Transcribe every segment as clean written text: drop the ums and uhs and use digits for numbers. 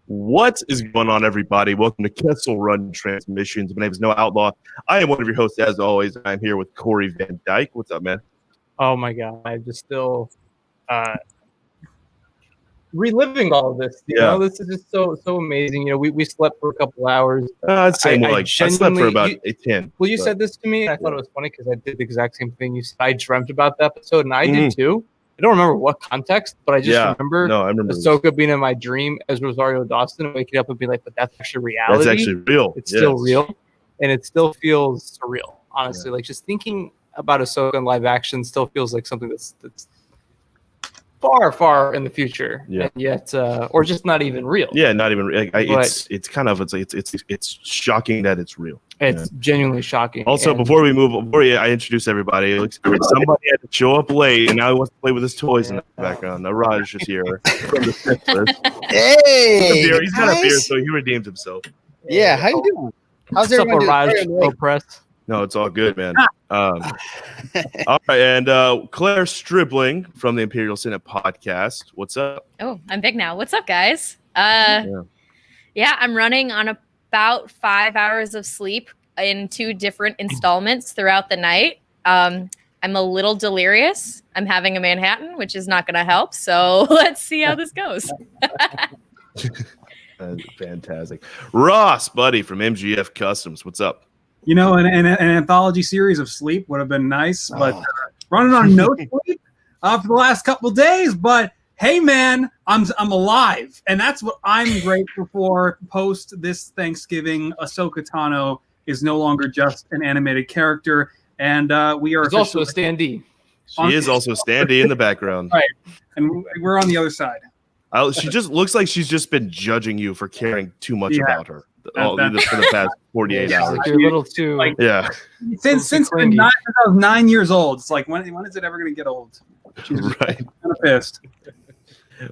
What is going on, everybody? Welcome to Kessel Run Transmissions. My name is Noah Outlaw. I am one of your hosts, as always. I'm here with Corey Van Dyke. What's up, man? Oh my God, I'm just still reliving all of this. You know, this is just so amazing. You know, we slept for a couple hours. I'd say I slept for about 10. Well, you said this to me, and I thought it was funny because I did the exact same thing. You said I dreamt about the episode, and I did too. I don't remember what context, but I just remember Ahsoka being in my dream as Rosario Dawson, and waking up and being like, "But that's actually reality. That's actually real. It's still real, and it still feels surreal. Honestly, like just thinking about Ahsoka in live action still feels like something that's far in the future, and yet, or just not even real. Yeah, not even. It's kind of it's shocking that it's real. It's genuinely shocking. Also, before I introduce everybody, it looks like somebody had to show up late, and now he wants to play with his toys in the background. Now Raj is here from the Sith list. Hey, he's got a beer, so he redeemed himself. Yeah, how you doing? How's What's up, everyone Raj? doing? Press. No, it's all good, man. All right, and Clare Stribling from the Imperial Senate podcast. What's up? Oh, I'm big now. What's up, guys? Yeah, I'm running on about 5 hours of sleep in 2 different installments throughout the night. I'm a little delirious. I'm having a Manhattan, which is not going to help. So let's see how this goes. Fantastic. Ross, buddy, from MGF Customs. What's up? You know, an anthology series of sleep would have been nice, but running on no sleep for the last couple of days. But hey, man, I'm alive, and that's what I'm grateful for. Post this Thanksgiving, Ahsoka Tano is no longer just an animated character, and we are. She's also a standee. She is also a standee in the background, right? And we're on the other side. She just looks like she's just been judging you for caring too much about her. For the past 48 hours. Like you're a little too since I was 9 years old. It's like when is it ever going to get old? She's right. Kind of pissed.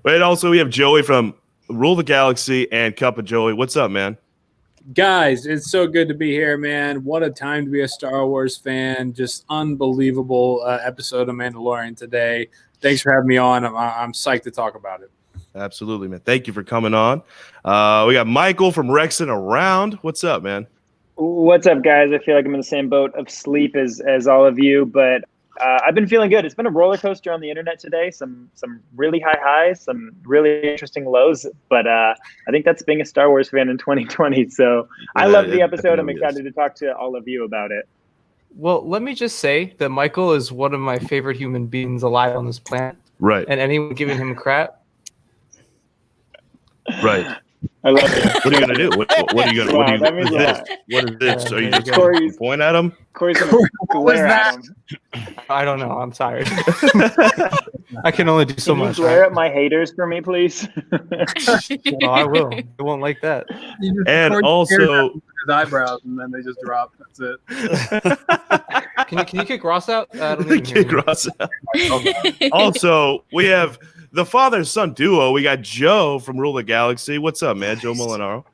But also we have Joey from Rule the Galaxy and Cup of Joey. What's up, man? Guys, it's so good to be here, man. What a time to be a Star Wars fan. Just unbelievable episode of Mandalorian today. Thanks for having me on. I'm psyched to talk about it. Absolutely, man. Thank you for coming on. We got Michael from Rexin Around. What's up, man? What's up, guys? I feel like I'm in the same boat of sleep as all of you, but I've been feeling good. It's been a roller coaster on the internet today. Some really high highs, some really interesting lows, but I think that's being a Star Wars fan in 2020. So I love the episode. I'm excited to talk to all of you about it. Well, let me just say that Michael is one of my favorite human beings alive on this planet. Right. And anyone giving him crap. Right. I love it. What are you gonna do? What are you gonna? Wow, what is this? Are you just going to point at him? Corey's gonna glare at him. I don't know. I'm tired. I can only do so much. Can you glare at my haters for me, please? No, I will. I won't like that. And also his eyebrows, and then they just drop. That's it. Can you kick Ross out? I don't even kick Ross out. Also, we have the father-son duo. We got Joe from Rule the Galaxy. What's up, man? Joe Mulinaro.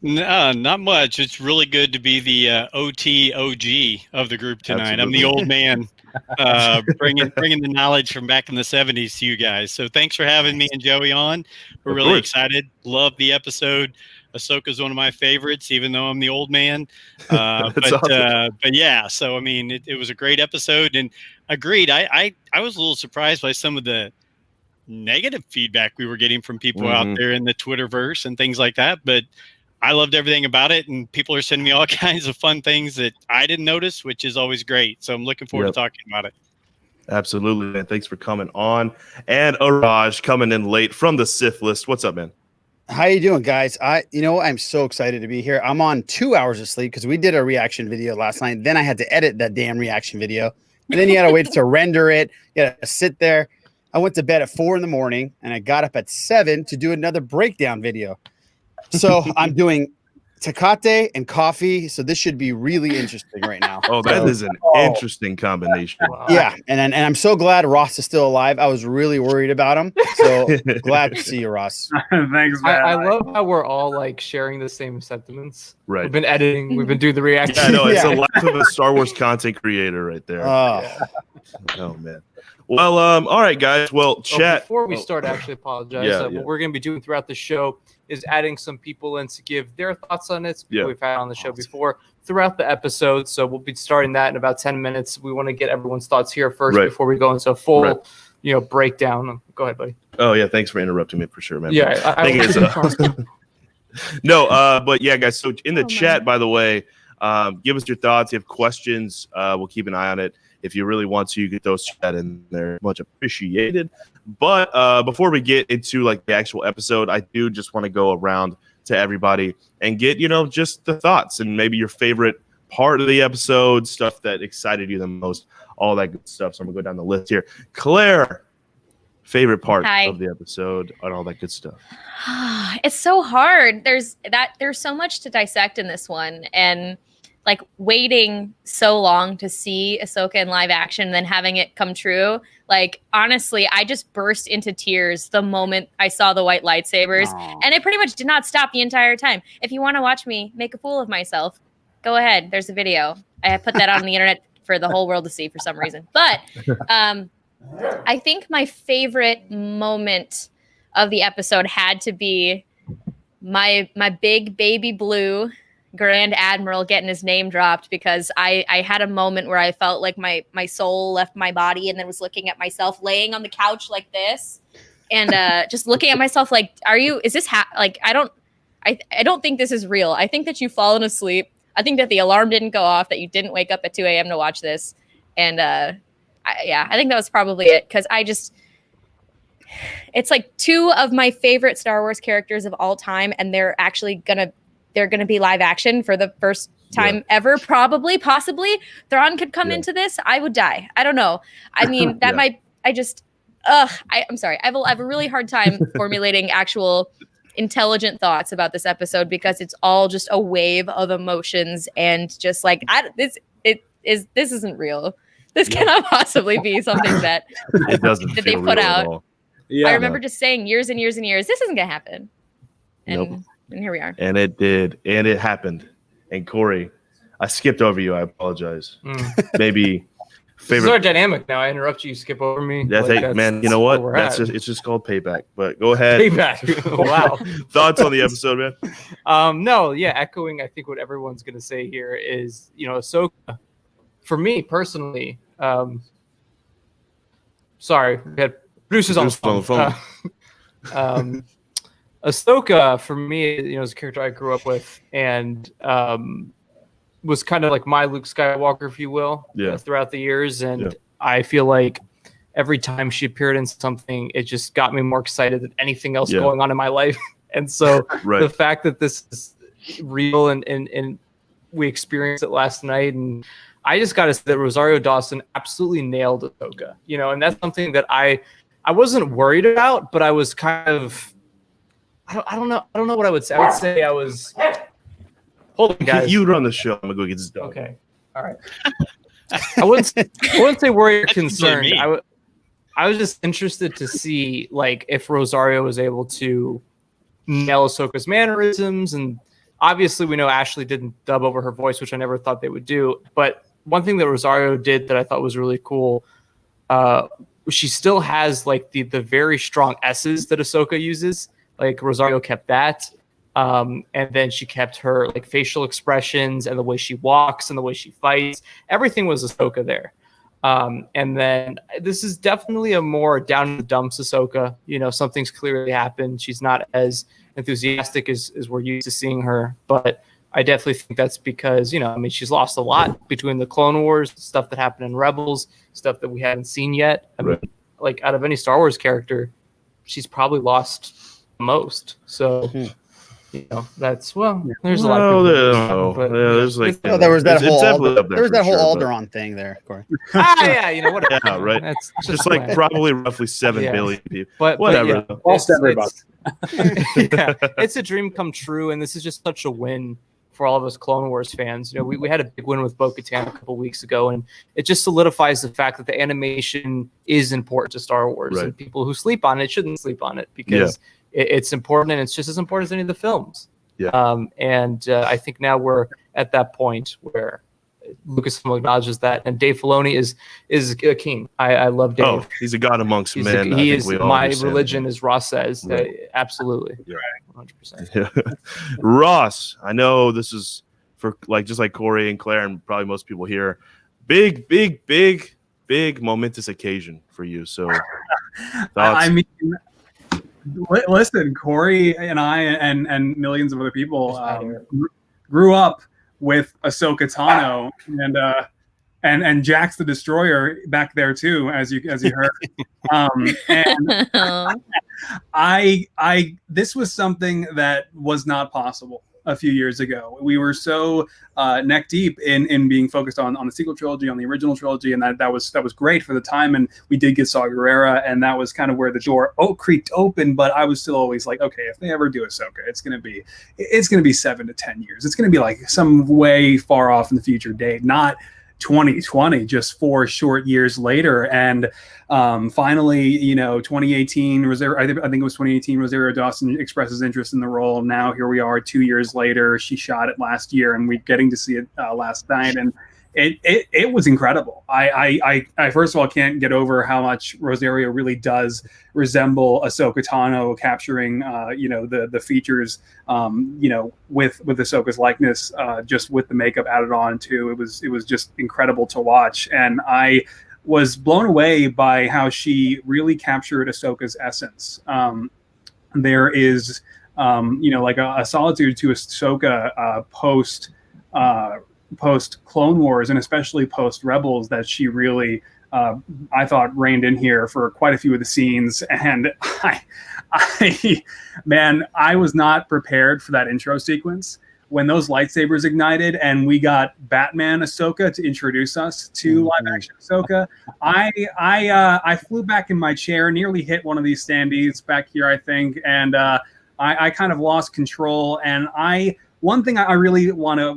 Not much. It's really good to be the OG of the group tonight. Absolutely. I'm the old man, bringing the knowledge from back in the 70s to you guys. So thanks for having me and Joey on. We're really excited. Love the episode. Ahsoka's one of my favorites, even though I'm the old man. But yeah, so I mean, it was a great episode, and agreed. I was a little surprised by some of the negative feedback we were getting from people out there in the Twitterverse and things like that. But I loved everything about it, and people are sending me all kinds of fun things that I didn't notice, which is always great. So I'm looking forward to talking about it. Absolutely, man. Thanks for coming on. And Araj coming in late from the Sith list. What's up, man? How you doing, guys? I'm so excited to be here. I'm on 2 hours of sleep because we did a reaction video last night. Then I had to edit that damn reaction video, and then you got to wait to render it. You got to sit there. I went to bed at 4 in the morning, and I got up at 7 to do another breakdown video. So I'm doing Tecate and coffee. So this should be really interesting right now. Oh, that is an interesting combination. Wow. Yeah, and I'm so glad Ross is still alive. I was really worried about him. So glad to see you, Ross. Thanks, man. I love how we're all like sharing the same sentiments. Right. We've been editing. We've been doing the reaction. Yeah, no, it's the life of a Star Wars content creator right there. Oh, oh man. Well, all right, guys. Well, chat. Before we start, I actually apologize. What we're going to be doing throughout the show is adding some people in to give their thoughts on it. We've had on the show before throughout the episode. So we'll be starting that in about 10 minutes. We want to get everyone's thoughts here first before we go into a full, breakdown. Go ahead, buddy. Oh, yeah. Thanks for interrupting me for sure, man. Yeah. I think it's no, but yeah, guys. So in the chat, by the way, give us your thoughts. If you have questions, we'll keep an eye on it. If you really want to, you get those chat in there. Much appreciated. But before we get into like the actual episode, I do just want to go around to everybody and get, just the thoughts and maybe your favorite part of the episode, stuff that excited you the most, all that good stuff. So I'm gonna go down the list here. Claire, favorite part of the episode and all that good stuff. It's so hard. There's so much to dissect in this one, and like waiting so long to see Ahsoka in live action and then having it come true. Like, honestly, I just burst into tears the moment I saw the white lightsabers. And it pretty much did not stop the entire time. If you want to watch me make a fool of myself, go ahead. There's a video. I put that on the internet for the whole world to see for some reason. But I think my favorite moment of the episode had to be my big baby blue Grand Admiral getting his name dropped, because I had a moment where I felt like my soul left my body and then was looking at myself laying on the couch like this and just looking at myself like, is this I don't think this is real. I think that you've fallen asleep. I think that the alarm didn't go off, that you didn't wake up at 2 a.m. to watch this. And I think that was probably it, because it's like two of my favorite Star Wars characters of all time, and they're gonna be live action for the first time ever, possibly. Thrawn could come into this. I would die. I don't know. I mean, that might. I'm sorry. I have a really hard time formulating actual intelligent thoughts about this episode, because it's all just a wave of emotions and just like this isn't real. This cannot possibly be something that it doesn't that they put out. Yeah, I remember just saying years and years and years, this isn't gonna happen. And here we are. And it did. And it happened. And Corey, I skipped over you. I apologize. Maybe favorite. This is our dynamic now. I interrupt you, skip over me. Man, you know what? It's just called payback. But go ahead. Payback. Wow. Thoughts on the episode, man? Echoing, I think what everyone's gonna say here is, Ahsoka, for me personally, sorry, we had producers on the phone. Ahsoka, for me, is a character I grew up with, and was kind of like my Luke Skywalker, if you will, throughout the years. And I feel like every time she appeared in something, it just got me more excited than anything else going on in my life. And so the fact that this is real and we experienced it last night, and I just got to say that Rosario Dawson absolutely nailed Ahsoka, and that's something that I wasn't worried about, but I was kind of, I don't know what I would say. I would say I was. Hold on, guys. You run the show. I'm gonna go get this done. Okay. All right. I wouldn't say worried or concerned. I was just interested to see like if Rosario was able to nail Ahsoka's mannerisms, and obviously we know Ashley didn't dub over her voice, which I never thought they would do. But one thing that Rosario did that I thought was really cool, she still has like the very strong S's that Ahsoka uses. Like Rosario kept that, and then she kept her like facial expressions and the way she walks and the way she fights. Everything was Ahsoka there. And then this is definitely a more down in the dumps Ahsoka. Something's clearly happened. She's not as enthusiastic as we're used to seeing her, but I definitely think that's because, she's lost a lot between the Clone Wars, stuff that happened in Rebels, stuff that we haven't seen yet. I mean, like out of any Star Wars character, she's probably lost most. So, that's there's a lot of people. There was that whole Alderaan thing there, Corey. Whatever. Yeah, right. That's just like probably roughly 7 billion people. But whatever. It's a dream come true, and this is just such a win for all of us Clone Wars fans. We had a big win with Bo-Katan a couple weeks ago, and it just solidifies the fact that the animation is important to Star Wars, and people who sleep on it shouldn't sleep on it, because it's important, and it's just as important as any of the films. And I think now we're at that point where Lucasfilm acknowledges that, and Dave Filoni is a king. I love Dave. Oh, he's a god amongst men. He is my religion, as Ross says. Right. Absolutely. Yeah. 100%. Yeah. Ross, I know this is for just like Corey and Claire and probably most people here. Big momentous occasion for you. So I mean, listen, Corey and I and millions of other people grew up with Ahsoka Tano and Jax the Destroyer back there too, as you heard. And this was something that was not possible a few years ago. We were so neck deep in being focused on the sequel trilogy, on the original trilogy, and that was great for the time. And we did get Saw Gerrera, and that was kind of where the door creaked open. But I was still always like, okay, if they ever do Ahsoka, it's gonna be 7 to 10 years. It's gonna be like some way far off in the future date, not 2020, just 4 short years later. And finally, 2018, I think it was 2018, Rosario Dawson expresses interest in the role. Now here we are 2 years later. She shot it last year, and we're getting to see it last night. And it was incredible. I first of all can't get over how much Rosario really does resemble Ahsoka Tano, capturing the features with Ahsoka's likeness, just with the makeup added on too. It was just incredible to watch, and I was blown away by how she really captured Ahsoka's essence. There is like a solitude to Ahsoka post Clone Wars, and especially post Rebels, that she really I thought reigned in here for quite a few of the scenes. And I was not prepared for that intro sequence when those lightsabers ignited and we got Batman Ahsoka to introduce us to live action Ahsoka. I flew back in my chair, nearly hit one of these standees back here, I think, and I kind of lost control. And one thing I really want to,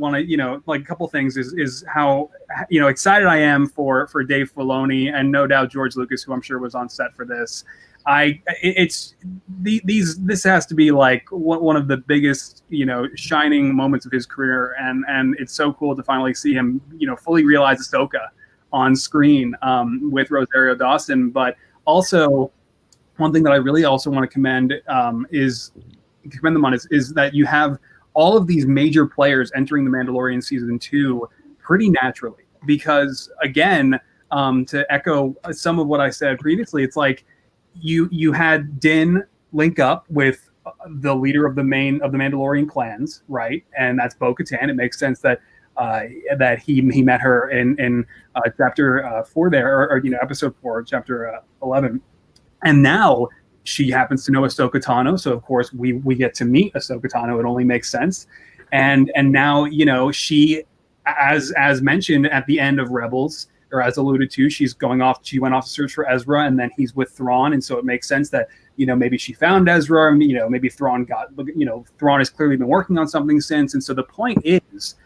like a couple things is how, excited I am for Dave Filoni, and no doubt George Lucas, who I'm sure was on set for this. This has to be like one of the biggest, shining moments of his career. And it's so cool to finally see him, fully realize Ahsoka on screen with Rosario Dawson. But also one thing that I really also want to commend them on is that you have all of these major players entering The Mandalorian season 2 pretty naturally, because again, to echo some of what I said previously, it's like you had Din link up with the leader of the Mandalorian clans, right? And that's Bo-Katan. It makes sense that he met her in chapter 4 there, or episode 4, chapter 11, and now she happens to know Ahsoka Tano, so of course we get to meet Ahsoka Tano. It only makes sense. And now she, as mentioned at the end of Rebels, or as alluded to, she went off to search for Ezra, and then he's with Thrawn, and so it makes sense that maybe she found Ezra, and maybe Thrawn Thrawn has clearly been working on something since. And so the point is,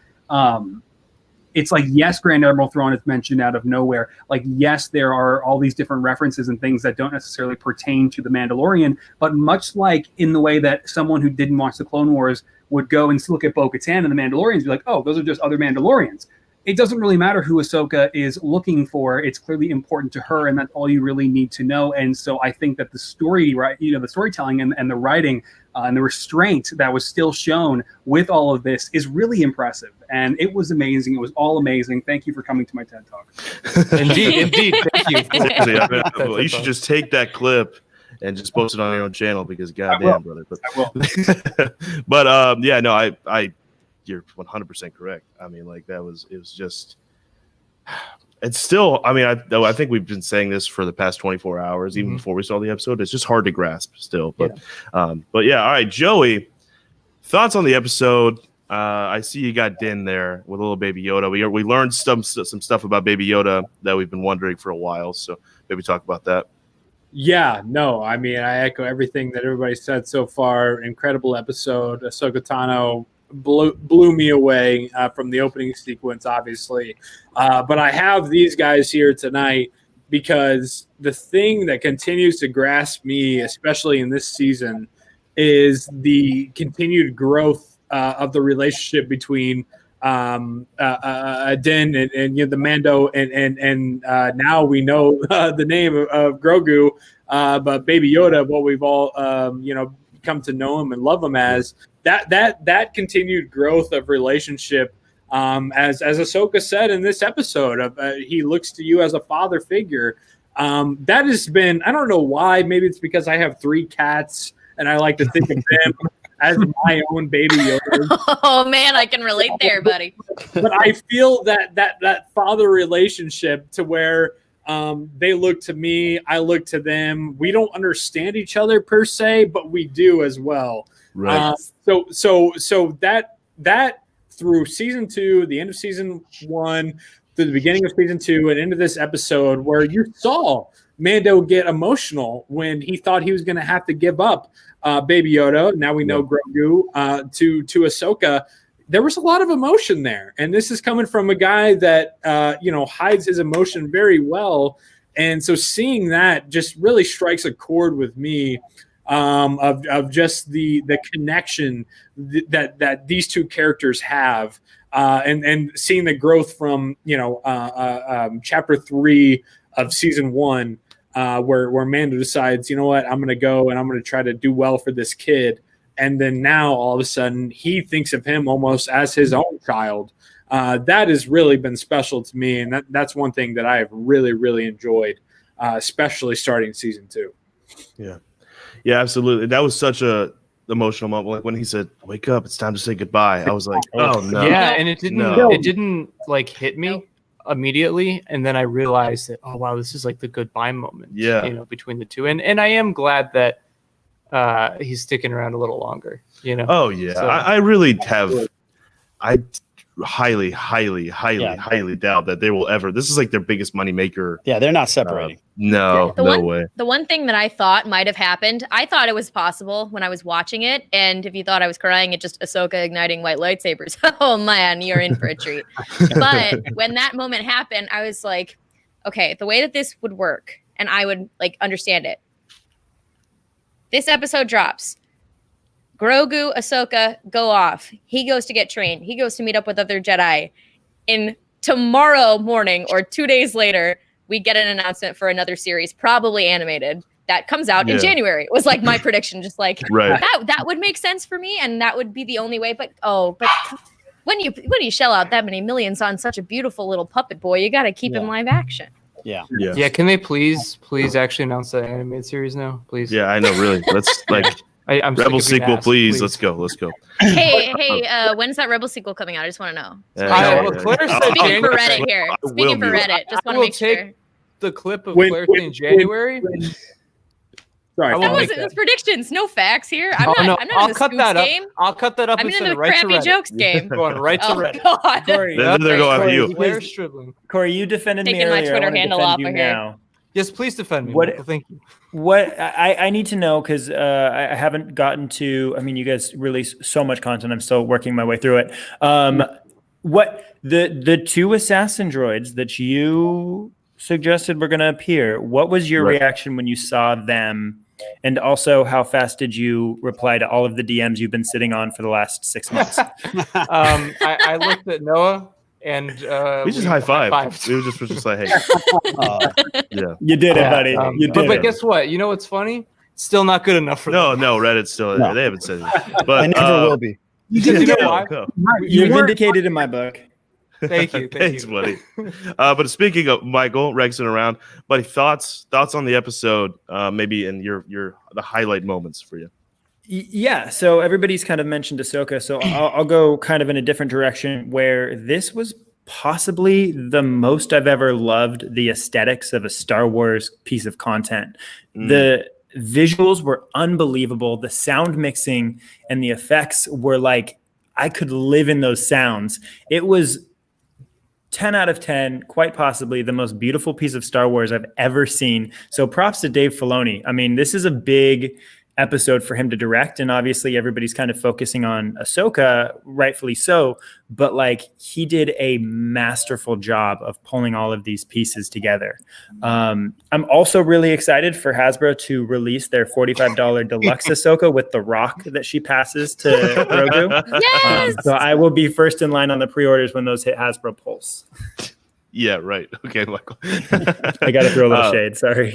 it's like, yes, Grand Admiral Thrawn is mentioned out of nowhere. Like, yes, there are all these different references and things that don't necessarily pertain to The Mandalorian, but much like in the way that someone who didn't watch the Clone Wars would go and look at Bo-Katan and the Mandalorians and be like, oh, those are just other Mandalorians. It doesn't really matter who Ahsoka is looking for. It's clearly important to her, and that's all you really need to know. And so I think that the story, right, the storytelling and the writing and the restraint that was still shown with all of this is really impressive. And it was amazing. It was all amazing. Thank you for coming to my TED Talk. Indeed. Thank you. You should just take that clip and just post it on your own channel, because goddamn, brother. But, I will. But you're 100% correct. I mean, like, it was just, it's still, I mean, I think we've been saying this for the past 24 hours, even before we saw the episode. It's just hard to grasp still. But, all right, Joey, thoughts on the episode? I see you got Din there with a little Baby Yoda. We learned some stuff about Baby Yoda that we've been wondering for a while. So maybe talk about that. Yeah, no, I mean, I echo everything that everybody said so far. Incredible episode. Ahsoka Tano blew me away from the opening sequence, obviously. But I have these guys here tonight because the thing that continues to grasp me, especially in this season, is the continued growth of the relationship between Din and the Mando, and now we know the name of Grogu, but Baby Yoda, what we've all come to know him and love him as. That continued growth of relationship, as Ahsoka said in this episode, he looks to you as a father figure. That has been, I don't know why, maybe it's because I have 3 cats and I like to think of them as my own Baby Yoda. Oh man, I can relate there, buddy. But I feel that father relationship to where they look to me, I look to them. We don't understand each other per se, but we do as well. Right. So that through season 2, the end of season 1, to the beginning of season 2, and into this episode, where you saw Mando get emotional when he thought he was going to have to give up Baby Yoda. Now we know Grogu to Ahsoka. There was a lot of emotion there, and this is coming from a guy that hides his emotion very well. And so seeing that just really strikes a chord with me. Of just the connection that these 2 characters have, and seeing the growth from chapter 3 of season 1, where Mando decides, you know what, I'm going to go and I'm going to try to do well for this kid, and then now all of a sudden he thinks of him almost as his own child. That has really been special to me, and that's one thing that I have really, really enjoyed, especially starting season 2. Yeah, absolutely. That was such a emotional moment. Like when he said, "Wake up, it's time to say goodbye." I was like, "Oh no!" Yeah, and it didn't like hit me immediately, and then I realized that, oh wow, this is like the goodbye moment. Yeah, between the 2, and I am glad that he's sticking around a little longer. Oh yeah, so, I really have. I highly doubt that they will ever. This is like their biggest money maker. Yeah, they're not separating. No way. The one thing that I thought might have happened, I thought it was possible when I was watching it. And if you thought I was crying at just Ahsoka igniting white lightsabers, oh man, you're in for a treat. But when that moment happened, I was like, okay, the way that this would work, and I would like understand it. This episode drops. Grogu, Ahsoka go off. He goes to get trained. He goes to meet up with other Jedi. In tomorrow morning or 2 days later, we get an announcement for another series, probably animated, that comes out in January. It was like my prediction, just like that would make sense for me, and that would be the only way. But when you shell out that many millions on such a beautiful little puppet boy, you got to keep him live action. Yeah. Can they please actually announce that animated series now, please? Yeah, I know. Really, let's like. I'm Rebel sequel, please. Let's go. Hey, when's that Rebel sequel coming out? I just want to know. Speaking for Reddit here. Speaking for Reddit, just want to make sure. The clip of Clare in January. Sorry, that was predictions, no facts here. I'm not in the cut that game. Up. I'll cut that up. I'm in the crappy jokes game. Going right to Reddit. God. Corey, they're going after you. Clare Stribling. Corey, you defended me earlier. Taking my Twitter handle off of here. Now. Yes, please defend me. Thank you. What I need to know, because I haven't gotten to. I mean, you guys release so much content. I'm still working my way through it. What the 2 assassin droids that you suggested were going to appear? What was your reaction when you saw them? And also, how fast did you reply to all of the DMs you've been sitting on for the last 6 months? I looked at Noah. And we just high-fived. We were just like, hey. You did it, buddy. You did but guess what? You know what's funny? Still not good enough for them. No, Reddit's still they haven't said it. But I never will be. You know why? You're vindicated in my book. Thank you. Thanks, buddy. But speaking of Michael, Rexin Around, buddy, thoughts on the episode, maybe in the highlight moments for you. Yeah, so everybody's kind of mentioned Ahsoka, so I'll go kind of in a different direction, where this was possibly the most I've ever loved the aesthetics of a Star Wars piece of content. The visuals were unbelievable. The sound mixing and the effects were like, I could live in those sounds. It was 10 out of 10, quite possibly the most beautiful piece of Star Wars I've ever seen. So props to Dave Filoni. I mean, this is a big episode for him to direct, and obviously everybody's kind of focusing on Ahsoka, rightfully so, but like he did a masterful job of pulling all of these pieces together. I'm also really excited for Hasbro to release their $45 deluxe Ahsoka with the rock that she passes to Grogu. Yes! So I will be first in line on the pre-orders when those hit Hasbro Pulse. Yeah, right. Okay, Michael. I got to throw a little shade. Sorry.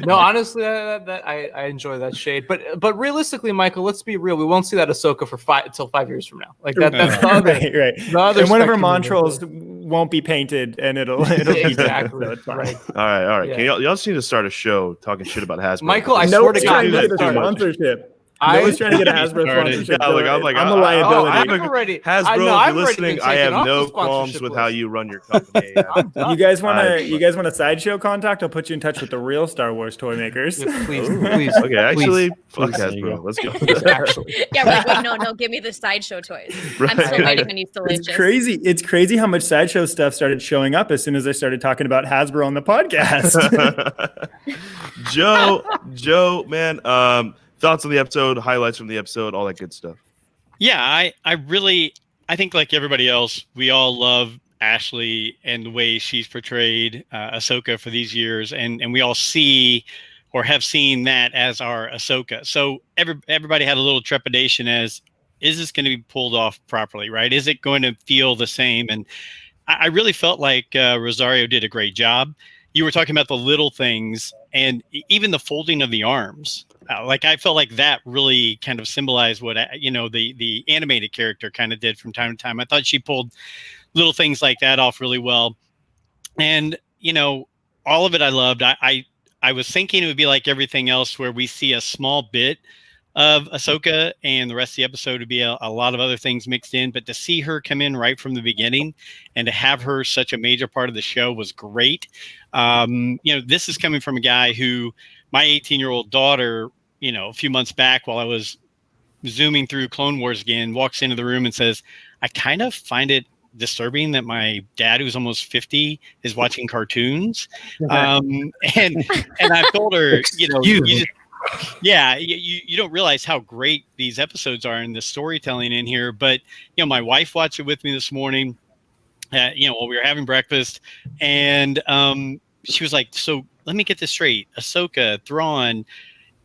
No, honestly, that I enjoy that shade. But realistically, Michael, let's be real. We won't see that Ahsoka for until 5 years from now. Like that's the other, right. The other and one of her Montrals won't be painted, and it'll be exactly done, so it's fine. right. All right. Yeah. Y'all just need to start a show talking shit about Hasbro. Michael, I swear to God, sponsorship. I was trying to get a Hasbro sponsorship. Yeah, look, I'm like, I'm a liability. Hasbro, if you're listening, I have no qualms with how you run your company. You guys want a sideshow contact? I'll put you in touch with the real Star Wars toy makers. Yeah, please. Okay, actually, fuck Hasbro. Let's go. Actually. Yeah, wait, no, give me the sideshow toys. Right. I'm still waiting on you to It's crazy. It's crazy how much sideshow stuff started showing up as soon as I started talking about Hasbro on the podcast. Joe, man, thoughts on the episode, highlights from the episode, all that good stuff. Yeah, I think like everybody else, we all love Ashley and the way she's portrayed Ahsoka for these years, and we all see or have seen that as our Ahsoka. So everybody had a little trepidation as, is this going to be pulled off properly, right? Is it going to feel the same? And I really felt like Rosario did a great job. You were talking about the little things and even the folding of the arms. Like I felt like that really kind of symbolized what the animated character kind of did from time to time. I thought she pulled little things like that off really well, and all of it I loved. I was thinking it would be like everything else, where we see a small bit of Ahsoka and the rest of the episode would be a lot of other things mixed in. But to see her come in right from the beginning and to have her such a major part of the show was great. This is coming from a guy who, my 18-year-old daughter, a few months back while I was zooming through Clone Wars again, walks into the room and says, I kind of find it disturbing that my dad, who's almost 50, is watching cartoons. And I told her, you don't realize how great these episodes are and the storytelling in here. But, my wife watched it with me this morning, while we were having breakfast, and she was like, so let me get this straight. Ahsoka, Thrawn,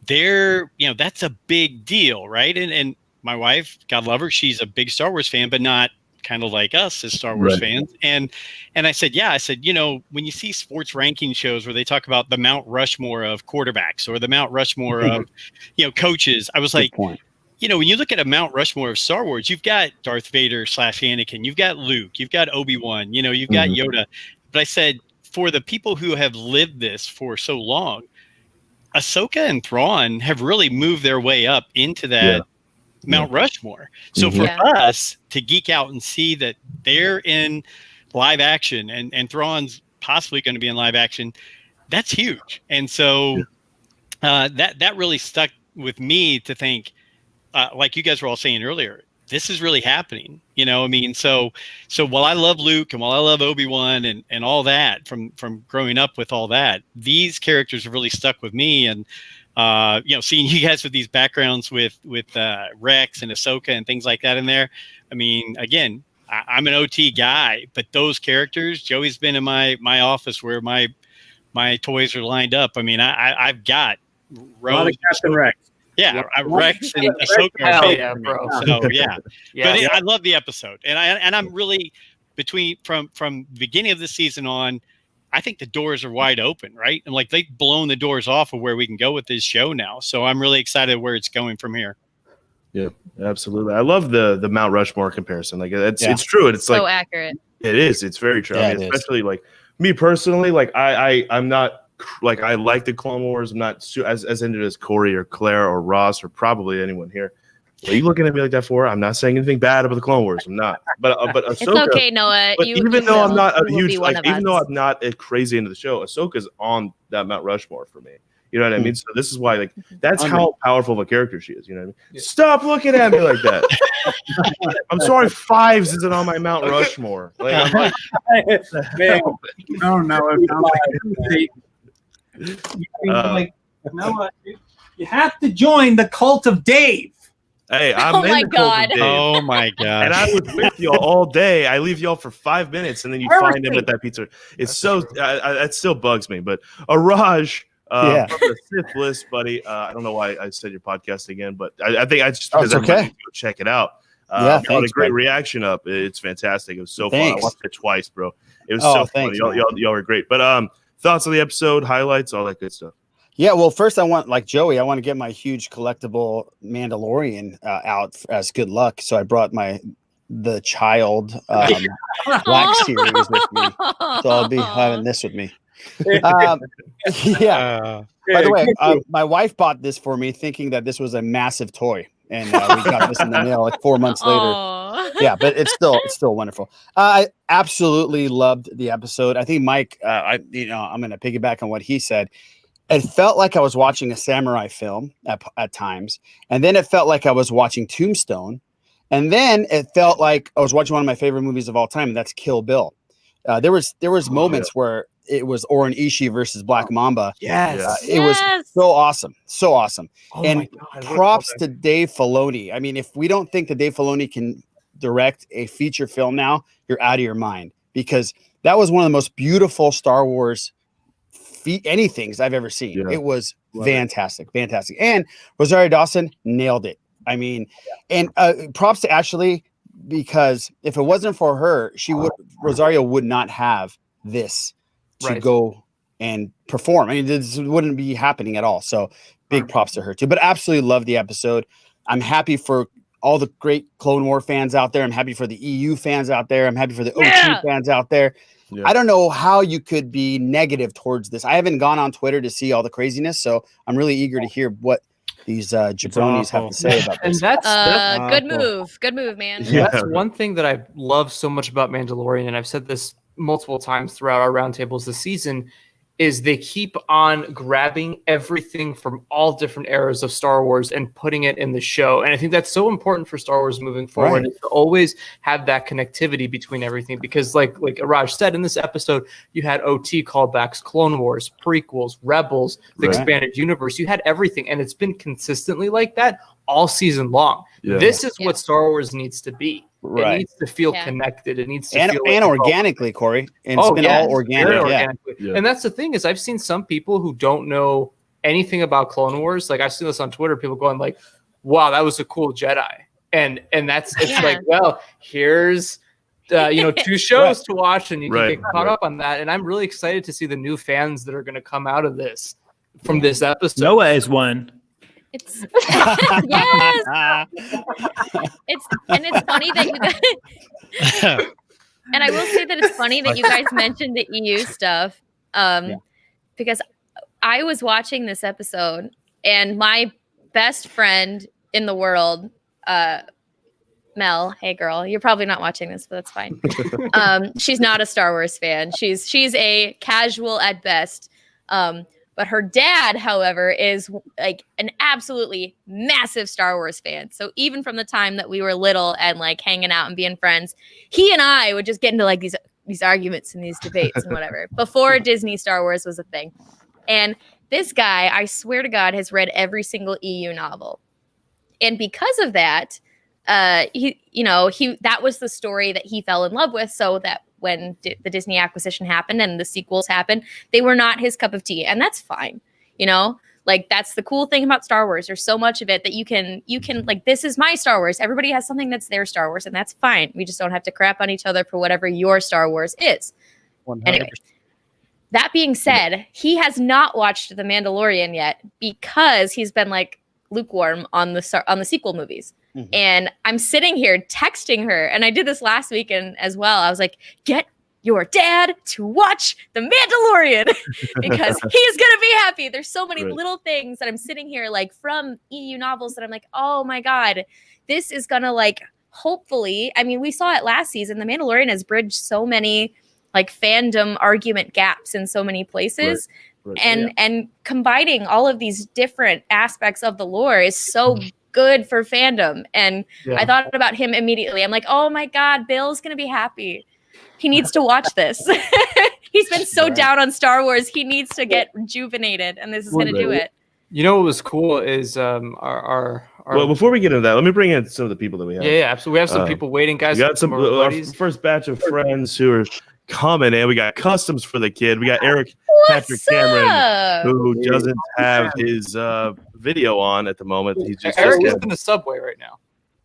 that's a big deal, right? And my wife, God love her, she's a big Star Wars fan, but not kind of like us as Star Wars fans. And I said, when you see sports ranking shows where they talk about the Mount Rushmore of quarterbacks or the Mount Rushmore of, coaches, I was like, when you look at a Mount Rushmore of Star Wars, you've got Darth Vader / Anakin, you've got Luke, you've got Obi-Wan, you've got Yoda. But I said, for the people who have lived this for so long, Ahsoka and Thrawn have really moved their way up into that Mount Rushmore. So for us to geek out and see that they're in live action and Thrawn's possibly going to be in live action, that's huge. And so that really stuck with me to think, like you guys were all saying earlier, this is really happening. So while I love Luke and while I love Obi-Wan and all that from growing up with all that, these characters have really stuck with me. And, seeing you guys with these backgrounds with Rex and Ahsoka and things like that in there. I mean, again, I'm an OT guy, but those characters, Joey's been in my office where my toys are lined up. I mean, I've got Rose, Captain Rex. Yeah, Rex and Ahsoka. Bro. So yeah. But I love the episode, and I'm really from the beginning of the season on. I think the doors are wide open, right? And like they've blown the doors off of where we can go with this show now. So I'm really excited where it's going from here. Yeah, absolutely. I love the Mount Rushmore comparison. Like it's true. It's so like accurate. It is. It's very true. I mean, especially like me personally. Like I'm not. Like I like the Clone Wars. I'm not as into it as Corey or Claire or Ross or probably anyone here. Are you looking at me like that for? I'm not saying anything bad about the Clone Wars. I'm not. But Ahsoka, it's okay, Noah. Even though I'm not a huge, even though I'm not a crazy into the show, Ahsoka's on that Mount Rushmore for me. You know what I mean? So this is why, that's how powerful of a character she is. You know what I mean? Yeah. Stop looking at me like that. I'm sorry, Fives isn't on my Mount Rushmore. I'm like, man, no, You have to join the cult of Dave. Hey, I'm Oh in my the cult of God. Dave. Oh my god! And I was with y'all all day. I leave y'all for 5 minutes, and then you find him at that pizza. It's it still bugs me. But Araj, from the Sith list, buddy. I don't know why I said your podcast again, but I think I just because I'm going to go check it out. Got a great reaction up. It's fantastic. It was so fun. I watched it twice, bro. It was so fun. Y'all were great. But thoughts on the episode, highlights, all that good stuff. Yeah, well, first I want, like Joey, I want to get my huge collectible Mandalorian out as good luck. So I brought the child Black series with me. So I'll be having this with me. By the way, my wife bought this for me thinking that this was a massive toy. And we got this in the mail like 4 months later. Yeah, but it's still wonderful. I absolutely loved the episode. I think Mike, I'm going to piggyback on what he said. It felt like I was watching a samurai film at times, and then it felt like I was watching Tombstone, and then it felt like I was watching one of my favorite movies of all time, and that's Kill Bill. There was moments where it was Oren Ishii versus Black Mamba. Yes, it was so awesome, so awesome. Oh, and props to Dave Filoni. I mean, if we don't think that Dave Filoni can direct a feature film now, you're out of your mind, because that was one of the most beautiful Star Wars anythings I've ever seen. Yeah. It was fantastic. And Rosario Dawson nailed it. I mean, and props to Ashley, because if it wasn't for her, Rosario would not have this to go and perform. I mean, this wouldn't be happening at all. So big props to her too. But absolutely love the episode. I'm happy for all the great Clone War fans out there. I'm happy for the EU fans out there. I'm happy for the OT fans out there. Yeah. I don't know how you could be negative towards this. I haven't gone on Twitter to see all the craziness, so I'm really eager to hear what these jabronis have to say about this. And that's good move. Good move, man. Yeah. That's one thing that I love so much about Mandalorian, and I've said this multiple times throughout our roundtables this season, is they keep on grabbing everything from all different eras of Star Wars and putting it in the show. And I think that's so important for Star Wars moving forward, is to always have that connectivity between everything. Because like Araj said, in this episode, you had OT callbacks, Clone Wars, prequels, Rebels, the expanded universe. You had everything. And it's been consistently like that all season long. Yeah. This is what Star Wars needs to be. It needs to feel connected. It needs to feel and organically, Corey. And it's been all organic. Yeah. And that's the thing, is I've seen some people who don't know anything about Clone Wars. Like, I've seen this on Twitter, people going like, wow, that was a cool Jedi. And that's like, well, here's 2 shows to watch, and you can get caught up on that. And I'm really excited to see the new fans that are going to come out of this from this episode. Noah is one. It's yes. It's funny that you guys and I will say that it's funny that you guys mentioned the EU stuff. Because I was watching this episode, and my best friend in the world, Mel, hey girl, you're probably not watching this, but that's fine. She's not a Star Wars fan. She's a casual at best. But her dad, however, is like an absolutely massive Star Wars fan. So even from the time that we were little and like hanging out and being friends, he and I would just get into like these arguments and these debates and whatever before Disney Star Wars was a thing. And this guy, I swear to God, has read every single EU novel. And because of that, that was the story that he fell in love with. So that when the Disney acquisition happened and the sequels happened, they were not his cup of tea. And that's fine. Like, that's the cool thing about Star Wars. There's so much of it that you can like, this is my Star Wars. Everybody has something that's their Star Wars, and that's fine. We just don't have to crap on each other for whatever your Star Wars is. 100%. Anyway, that being said, he has not watched The Mandalorian yet because he's been like lukewarm on the sequel movies. Mm-hmm. And I'm sitting here texting her, and I did this last weekend as well. I was like, get your dad to watch The Mandalorian because he's going to be happy. There's so many little things that I'm sitting here like from EU novels that I'm like, oh my God, this is going to like, hopefully, I mean, we saw it last season. The Mandalorian has bridged so many like fandom argument gaps in so many places. And combining all of these different aspects of the lore is so good for fandom. And I thought about him immediately. I'm like, oh my God, Bill's going to be happy. He needs to watch this. He's been so down on Star Wars. He needs to get rejuvenated, and this is going to do it. You know what was cool is our well, before we get into that, let me bring in some of the people that we have. Yeah, absolutely. We have some people waiting, guys. We got some our first batch of friends who are coming in. We got Customs for the kid. We got Eric Patrick Cameron, who doesn't have his video on at the moment. He's just Eric is in the subway right now.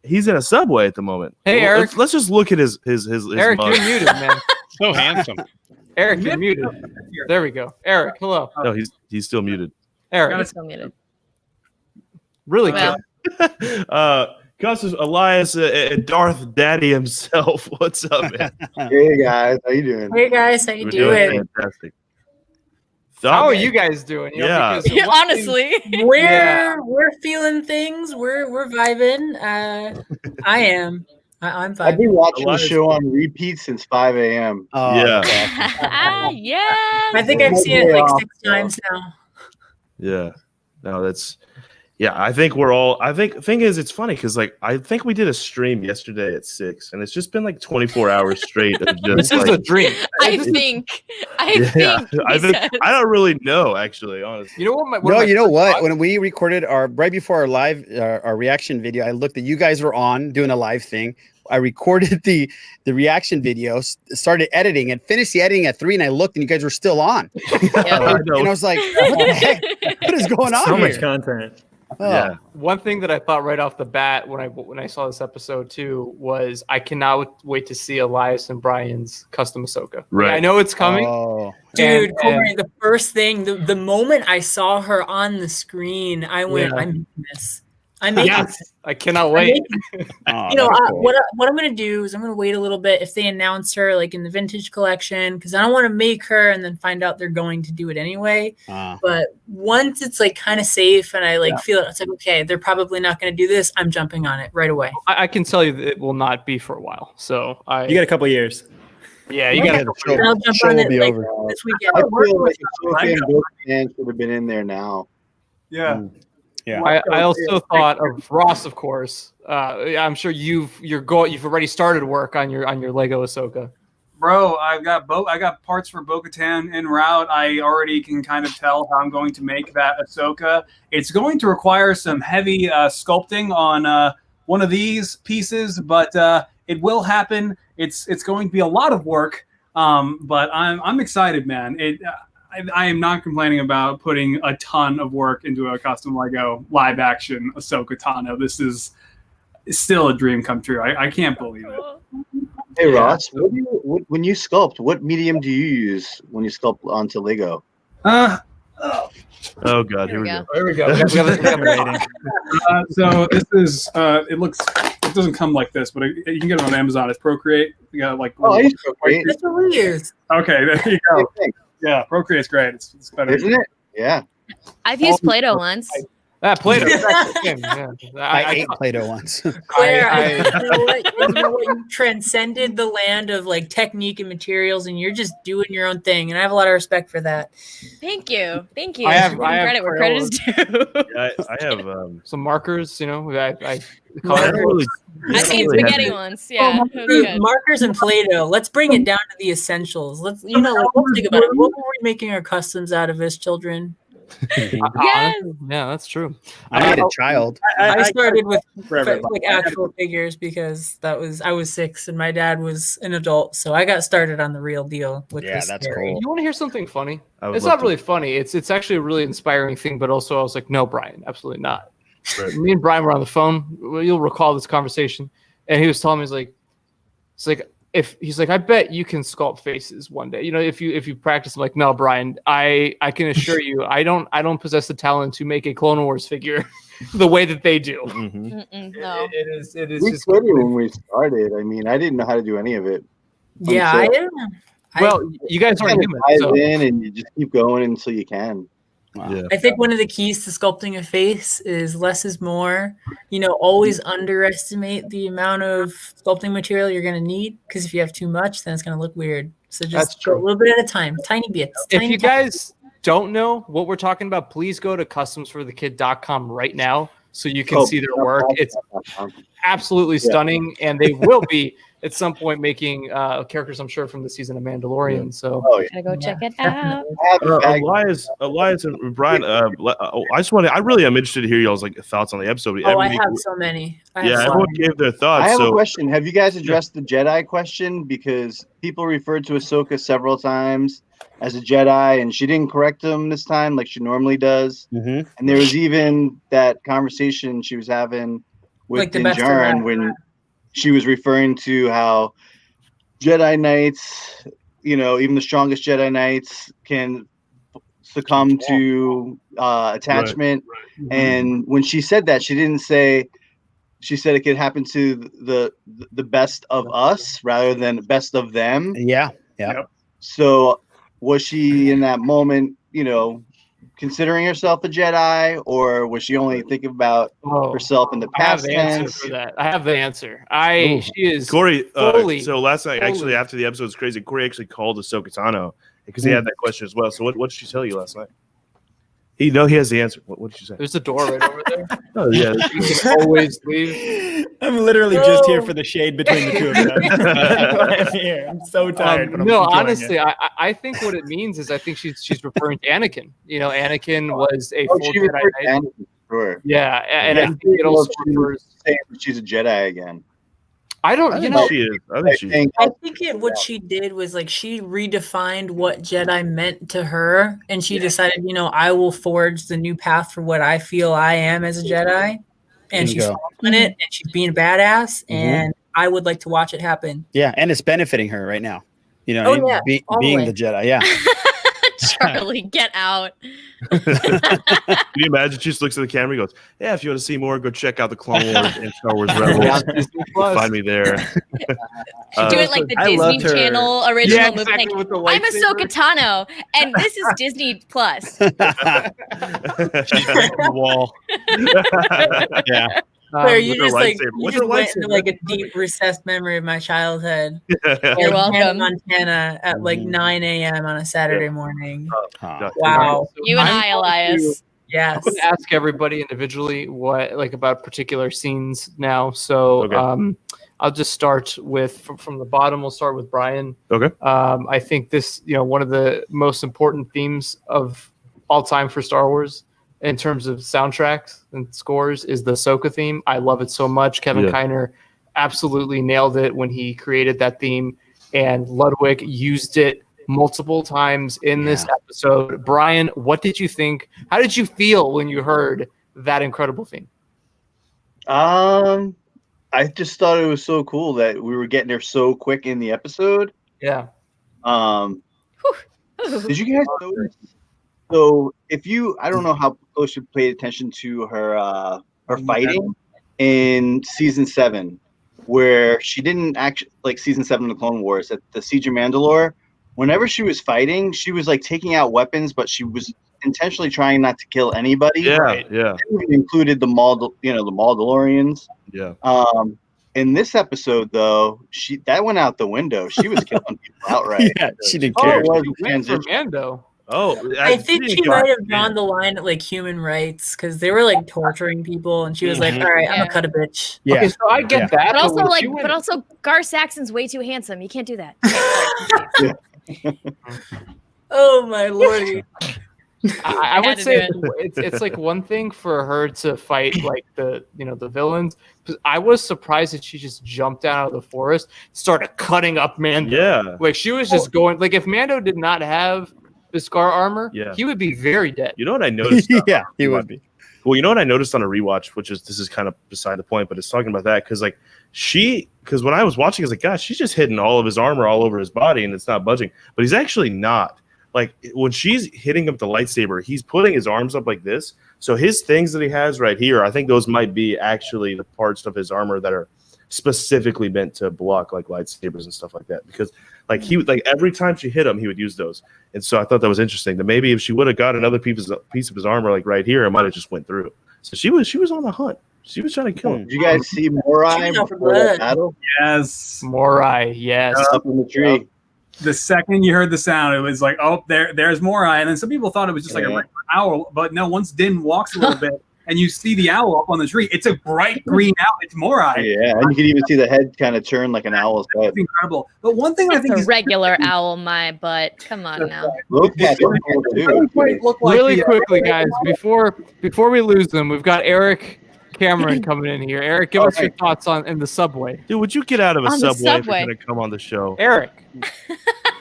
He's in a subway at the moment. Hey, Eric. Let's just look at his Eric, mug. you're muted, man. So handsome. Eric, you're muted. There we go. Eric, hello. No, he's still muted. Eric, He's still muted. Really Well. good. Customs, Elias, Darth Daddy himself. What's up, man? Hey guys, how you doing? Hey guys, how you We're doing? fantastic. How are you guys doing? You know, Yeah. because Yeah, honestly. We're feeling things. We're vibing. I am. I'm I've vibing. been watching Elias- the show on repeat since 5 a.m. Oh, Yeah. Yes. I think I've seen it like 6 times now. Yeah. No, that's. Yeah, I think we're all. I think thing is, it's funny because like I think we did a stream yesterday at 6, and it's just been like 24 hours straight of just. This is a dream. I think. I don't really know, actually, honestly. You know what? You know what? When we recorded right before our live our reaction video, I looked at you guys were on doing a live thing. I recorded the reaction video, started editing, and finished the editing at 3. And I looked, and you guys were still on. And I was like, "What the heck? What is going on So here?" much content. Oh. Yeah. One thing that I thought right off the bat when I saw this episode too was I cannot wait to see Elias and Brian's custom Ahsoka. Right. I know it's coming. Oh. Dude, And- Corey, the first thing, the moment I saw her on the screen, I went, Yeah. I'm making this. I'm making Yes, I cannot wait. Oh, you know, that's cool. what I'm going to do is I'm going to wait a little bit if they announce her like in the vintage collection, because I don't want to make her and then find out they're going to do it anyway. But once it's like kind of safe and I feel it, it's like, okay, they're probably not going to do this. I'm jumping on it right away. I can tell you that it will not be for a while. So You got a couple years. yeah, you got And I'll jump show on will it be like over. this weekend. I feel like Ahsoka and Bo-Katan should have been in there now. Yeah. Yeah. I also thought of Ross, of course. I'm sure you've already started work on your Lego Ahsoka. Bro, I got parts for Bo-Katan en route. I already can kind of tell how I'm going to make that Ahsoka. It's going to require some heavy sculpting on one of these pieces, but it will happen. It's going to be a lot of work, but I'm excited, man. I am not complaining about putting a ton of work into a custom Lego live action Ahsoka Tano. This is still a dream come true. I can't believe it. Hey Ross, when you sculpt, what medium do you use when you sculpt onto Lego? Oh God, here we go. There we go. We got rating. So this is it doesn't come like this, but you can get it on Amazon. It's Procreate. You got like I use Procreate. That's what we use. Okay, there you go. Yeah, Procreate's great. It's better, isn't it? Yeah. I've used Play-Doh once. Play-Doh. I ate Play-Doh once. Claire, you know what? You transcended the land of like technique and materials, and you're just doing your own thing. And I have a lot of respect for that. Thank you. I have credit where credit is due. I have some markers. You know, I seen spaghetti once. Yeah, it was good. Markers and Play-Doh. Let's bring it down to the essentials. Let's think about it. What were we making our customs out of as children? Yes. Yeah, that's true. I made a child. I started with forever. like actual figures because I was 6 and my dad was an adult, so I got started on the real deal. Which was that's scary. cool. You want to hear something funny? I would It's love not to. really funny. It's actually a really inspiring thing, but also I was like, no, Brian, absolutely not. Right. Me and Brian were on the phone. You'll recall this conversation, and he was telling me, he's like, I bet you can sculpt faces one day. You know, if you practice. I'm like, no, Brian, I can assure you, I don't possess the talent to make a Clone Wars figure the way that they do. Mm-hmm. No. It is We just started when we started. I mean, I didn't know how to do any of it. Yeah, well, you guys aren't human. Dive So. in and you just keep going until you can. Wow. Yeah. I think one of the keys to sculpting a face is less is more. You know, always underestimate the amount of sculpting material you're going to need, because if you have too much, then it's going to look weird. So just go a little bit at a time, tiny bits. If you guys don't know what we're talking about, please go to customsforthekid.com right now so you can see their work. absolutely stunning, and they will be at some point making characters, I'm sure, from the season of Mandalorian. So gotta go check it out. Elias and Brian, I really am interested to hear y'all's thoughts on the episode. I have so many. Everyone gave their thoughts. I have a question. Have you guys addressed the Jedi question? Because people referred to Ahsoka several times as a Jedi, and she didn't correct them this time like she normally does. Mm-hmm. And there was even that conversation she was having with Din Djarin when she was referring to how Jedi Knights, even the strongest Jedi Knights can succumb to attachment. Right. And when she said that, she didn't say, she said it could happen to the best of us rather than best of them. Yeah. Yep. So was she in that moment, considering herself a Jedi, or was she only thinking about herself in the past tense? I have the answer. She is Corey. So last night, actually, after the episode was crazy, Corey actually called Ahsoka Tano because he had that question as well. So what did she tell you last night? He has the answer. What did she say? There's a door right over there. Oh yeah, you can always leave. I'm literally just here for the shade between the two of them. I'm here. I'm so tired. But no, honestly, I think what it means is I think she's referring to Anakin. Anakin was a full Jedi Knight. Sure. Yeah, and I think it also refers saying she's a Jedi again. I think what she did was she redefined what Jedi meant to her, and she decided, I will forge the new path for what I feel I am as a Jedi, and she's following it, and she's being a badass, and I would like to watch it happen. Yeah, and it's benefiting her right now. Being the Jedi. Yeah. Charlie, get out. Can you imagine? She just looks at the camera and goes, "Yeah, if you want to see more, go check out the Clone Wars and Star Wars Rebels. Find me there." Do it like the Disney Channel original movie. I'm Ahsoka Tano, and this is Disney Plus. She's on the wall. Yeah. Claire, you just went into a deep recessed memory of my childhood. You're welcome. Montana at 9 a.m. on a Saturday morning. Wow. You and I, Elias. Yes. I'm going to ask everybody individually what about particular scenes now. So I'll just start with from the bottom. We'll start with Brian. Okay. I think this, one of the most important themes of all time for Star Wars in terms of soundtracks and scores is the Ahsoka theme. I love it so much. Kevin Kiner absolutely nailed it when he created that theme, and Ludwig used it multiple times in this episode. Brian, what did you think? How did you feel when you heard that incredible theme? I just thought it was so cool that we were getting there so quick in the episode. Yeah. Did you guys notice? So I don't know how close you paid attention to her fighting in season 7, where she didn't actually season 7 of the Clone Wars at the Siege of Mandalore. Whenever she was fighting, she was taking out weapons, but she was intentionally trying not to kill anybody. Yeah, right? Yeah. It included the Mandalorians. Yeah. In this episode, though, that went out the window. She was killing people outright. Yeah, she didn't care. It was Mando. I think she might have drawn the line at human rights, because they were torturing people, and she was all right, I'm gonna cut a bitch. Yeah. Okay, so I get that. But also Gar Saxon's way too handsome. You can't do that. Oh my lordy. I would say it's one thing for her to fight the villains. I was surprised that she just jumped out of the forest, started cutting up Mando. Yeah. She was just going if Mando did not have the scar armor, he would be very dead. You know what I noticed? Yeah, he would be. Well, you know what I noticed on a rewatch, this is kind of beside the point, but it's talking about that because when I was watching, I was like, gosh, she's just hitting all of his armor all over his body and it's not budging. But he's actually not. When she's hitting him with the lightsaber, he's putting his arms up like this. So his things that he has right here, I think those might be actually the parts of his armor that are specifically meant to block lightsabers and stuff like that, because he would every time she hit him he would use those. And so I thought that was interesting, that maybe if she would have got another piece of his armor right here, it might have just went through. So she was on the hunt. She was trying to kill him. Did you guys see Morai before that battle? Yes. Morai, yes. Up in the tree. The second you heard the sound, it was there's Morai. And then some people thought it was just a regular owl, but no, once Din walks a little bit, and you see the owl up on the tree. It's a bright green owl. It's more eye. Yeah, and you can even see the head kind of turn like an owl's head. It's incredible. But one thing I think a is regular owl, my butt. Come on now. Really quickly, guys, before we lose them, we've got Eric Cameron coming in here. Eric, give us your thoughts in the subway. Dude, would you get out of a On the subway if subway. you're going to come on the show? Eric.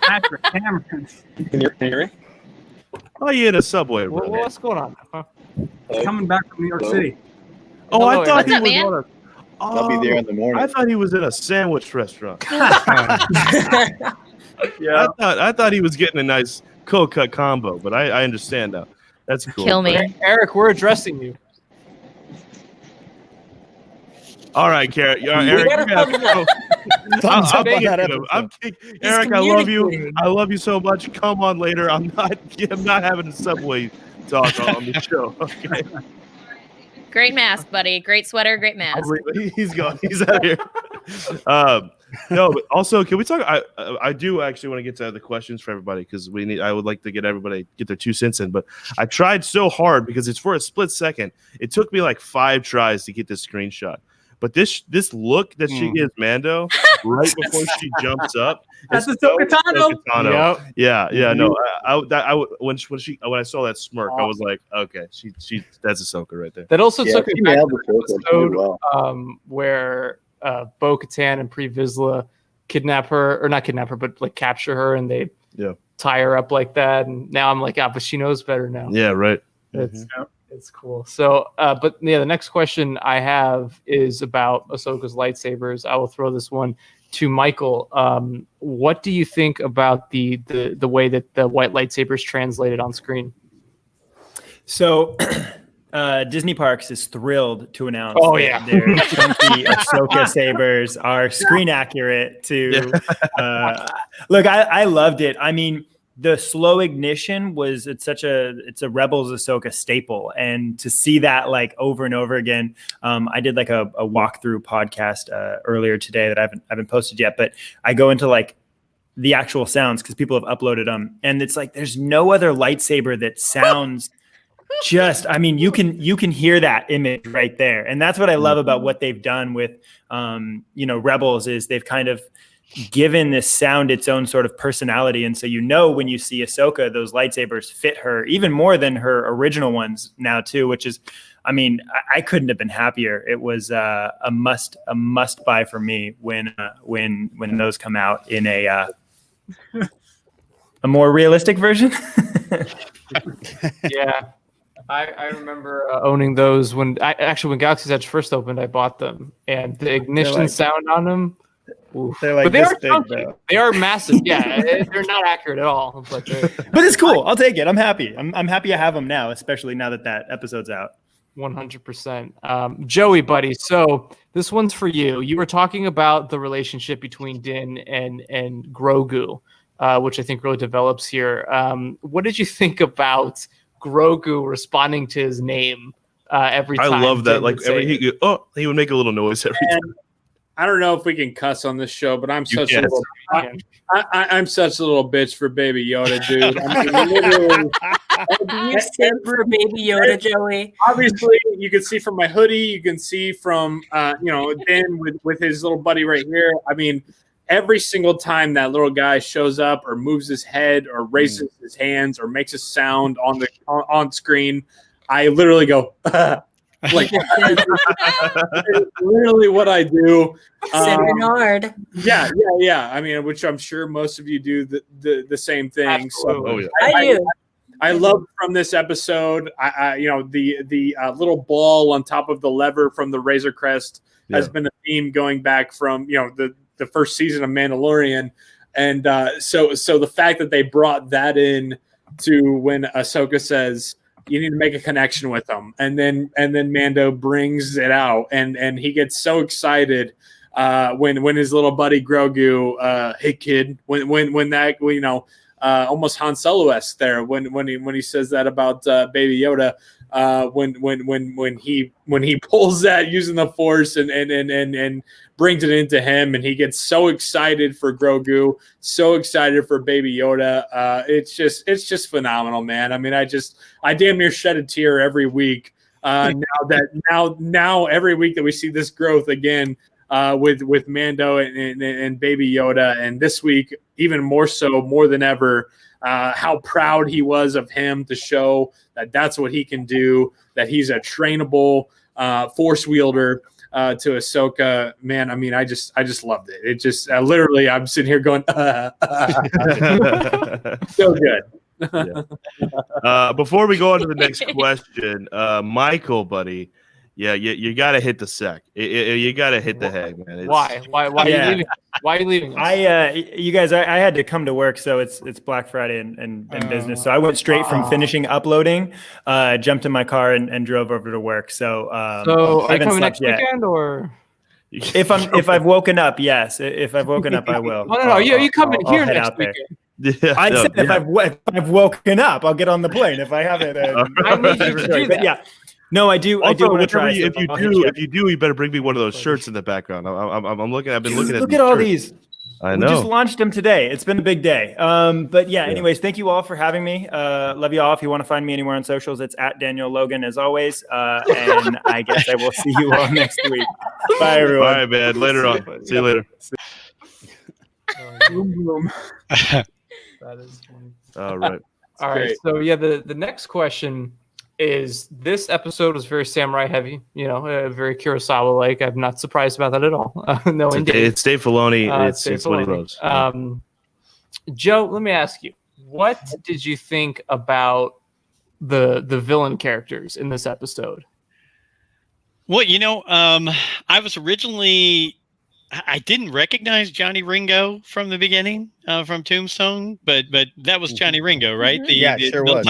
Patrick Cameron. Can you hear me? Oh, you in a subway, bro? What's going on? Coming back from New York City. Oh, I thought What's he up, was man? on a. I'll be there in the morning. I thought he was in a sandwich restaurant. Yeah. I thought he was getting a nice cold cut combo, but I understand now. That's cool. Kill me. Eric, we're addressing you. All right, Eric. Eric, gotta you gotta go. Thumbs up on kicking that him. episode. Eric, I love you. communicating. I love you so much. Come on later. I'm not having a subway talk on the show. Okay. Great mask, buddy. Great sweater. Great mask. He's gone. He's out of here. No, but also, can we talk? I do actually want to get to the questions for everybody because I would like to get everybody get their 2 cents in. But I tried so hard because it's for a split second. It took me like 5 tries to get this screenshot. But this look that she gives Mando right before she jumps up. That's Ahsoka Tano. Yep. Yeah. No, when I saw that smirk, I was like, okay, she that's Ahsoka right there. That also took me she back nailed to the the Ahsoka pretty episode well. where Bo-Katan and Pre Vizsla kidnap her, or not kidnap her, but like capture her, and they tie her up like that. And now I'm like, but she knows better now. Yeah, right. It's cool. So, but yeah, the next question I have is about Ahsoka's lightsabers. I will throw this one to Michael. What do you think about the way that the white lightsabers translated on screen? So, Disney Parks is thrilled to announce that their chunky Ahsoka sabers are screen accurate to look. I loved it. I mean, the slow ignition it's a Rebels Ahsoka staple, and to see that like over and over again. I did like a walkthrough podcast earlier today that I haven't posted yet, but I go into like the actual sounds because people have uploaded them, and it's like there's no other lightsaber that sounds just. I mean, you can hear that image right there, and that's what I love about what they've done with Rebels is they've kind of given this sound its own sort of personality. And so, when you see Ahsoka, those lightsabers fit her even more than her original ones now too, which is, I mean, I couldn't have been happier. It was a must buy for me when those come out in a more realistic version. Yeah. I remember owning those when Galaxy's Edge first opened. I bought them, and the ignition sound on them. Oof. They're like this big, though. They are massive. Yeah, they're not accurate at all. But it's cool. I'll take it. I'm happy. I'm happy I have them now, especially now that episode's out. 100%. Joey, buddy. So this one's for you. You were talking about the relationship between Din and Grogu, which I think really develops here. What did you think about Grogu responding to his name every time? I love that. Like he would make a little noise every time. I don't know if we can cuss on this show, but I'm such a little bitch for Baby Yoda, dude. I mean, literally, do you sing for Baby Yoda, Joey? Obviously, you can see from my hoodie. You can see from Dan with his little buddy right here. I mean, every single time that little guy shows up or moves his head or raises his hands or makes a sound on screen, I literally go. Like literally what I do. Bernard. Yeah. I mean, which I'm sure most of you do the same thing. Absolutely. So I do. I love from this episode. The little ball on top of the lever from the Razor Crest has been a theme going back from the first season of Mandalorian, and so the fact that they brought that in to when Ahsoka says, you need to make a connection with them, and then Mando brings it out, and he gets so excited when his little buddy Grogu, hey kid, when that almost Han Solo-esque there when he says that about Baby Yoda, when he pulls that using the Force and brings it into him, and he gets so excited for Grogu, so excited for Baby Yoda. It's just phenomenal, man. I mean, I damn near shed a tear every week Now every week that we see this growth again with Mando and Baby Yoda, and this week even more so, more than ever, how proud he was of him to show that that's what he can do, that he's a trainable force wielder to Ahsoka. Man, I mean, I just loved it. It just literally, I'm sitting here going, so good. Before we go on to the next question, Michael, buddy, you got to hit the sec. You got to hit the head, man. Why are you leaving? Why are you leaving us? You guys, I had to come to work, so it's Black Friday and business. So I went straight from finishing uploading, jumped in my car and drove over to work. So are you coming next weekend or? If I've woken up, yes. If I've woken up, I will. No. You coming here next weekend? Yeah, I said if I've woken up, I'll get on the plane. If I haven't, I need you to do that. Yeah. No, I do. Also, I do want to try. If you do, you better bring me one of those shirts in the background. I'm looking. I've been looking at. Look at all shirts. these. I know. We just launched them today. It's been a big day. But yeah. Anyways, thank you all for having me. Love you all. If you want to find me anywhere on socials, it's at Daniel Logan as always. And I guess I will see you all next week. Bye, everyone. All right, man. Later on. See you later. That is funny. All right. All right. So yeah, the next question is, this episode was very samurai heavy, very Kurosawa like. I'm not surprised about that at all. No, indeed. It's Dave Filoni. It's what he loves. Joe, let me ask you, what did you think about the villain characters in this episode? Well, I was originally, I didn't recognize Johnny Ringo from the beginning, from Tombstone, but that was Johnny Ringo, right? Sure was.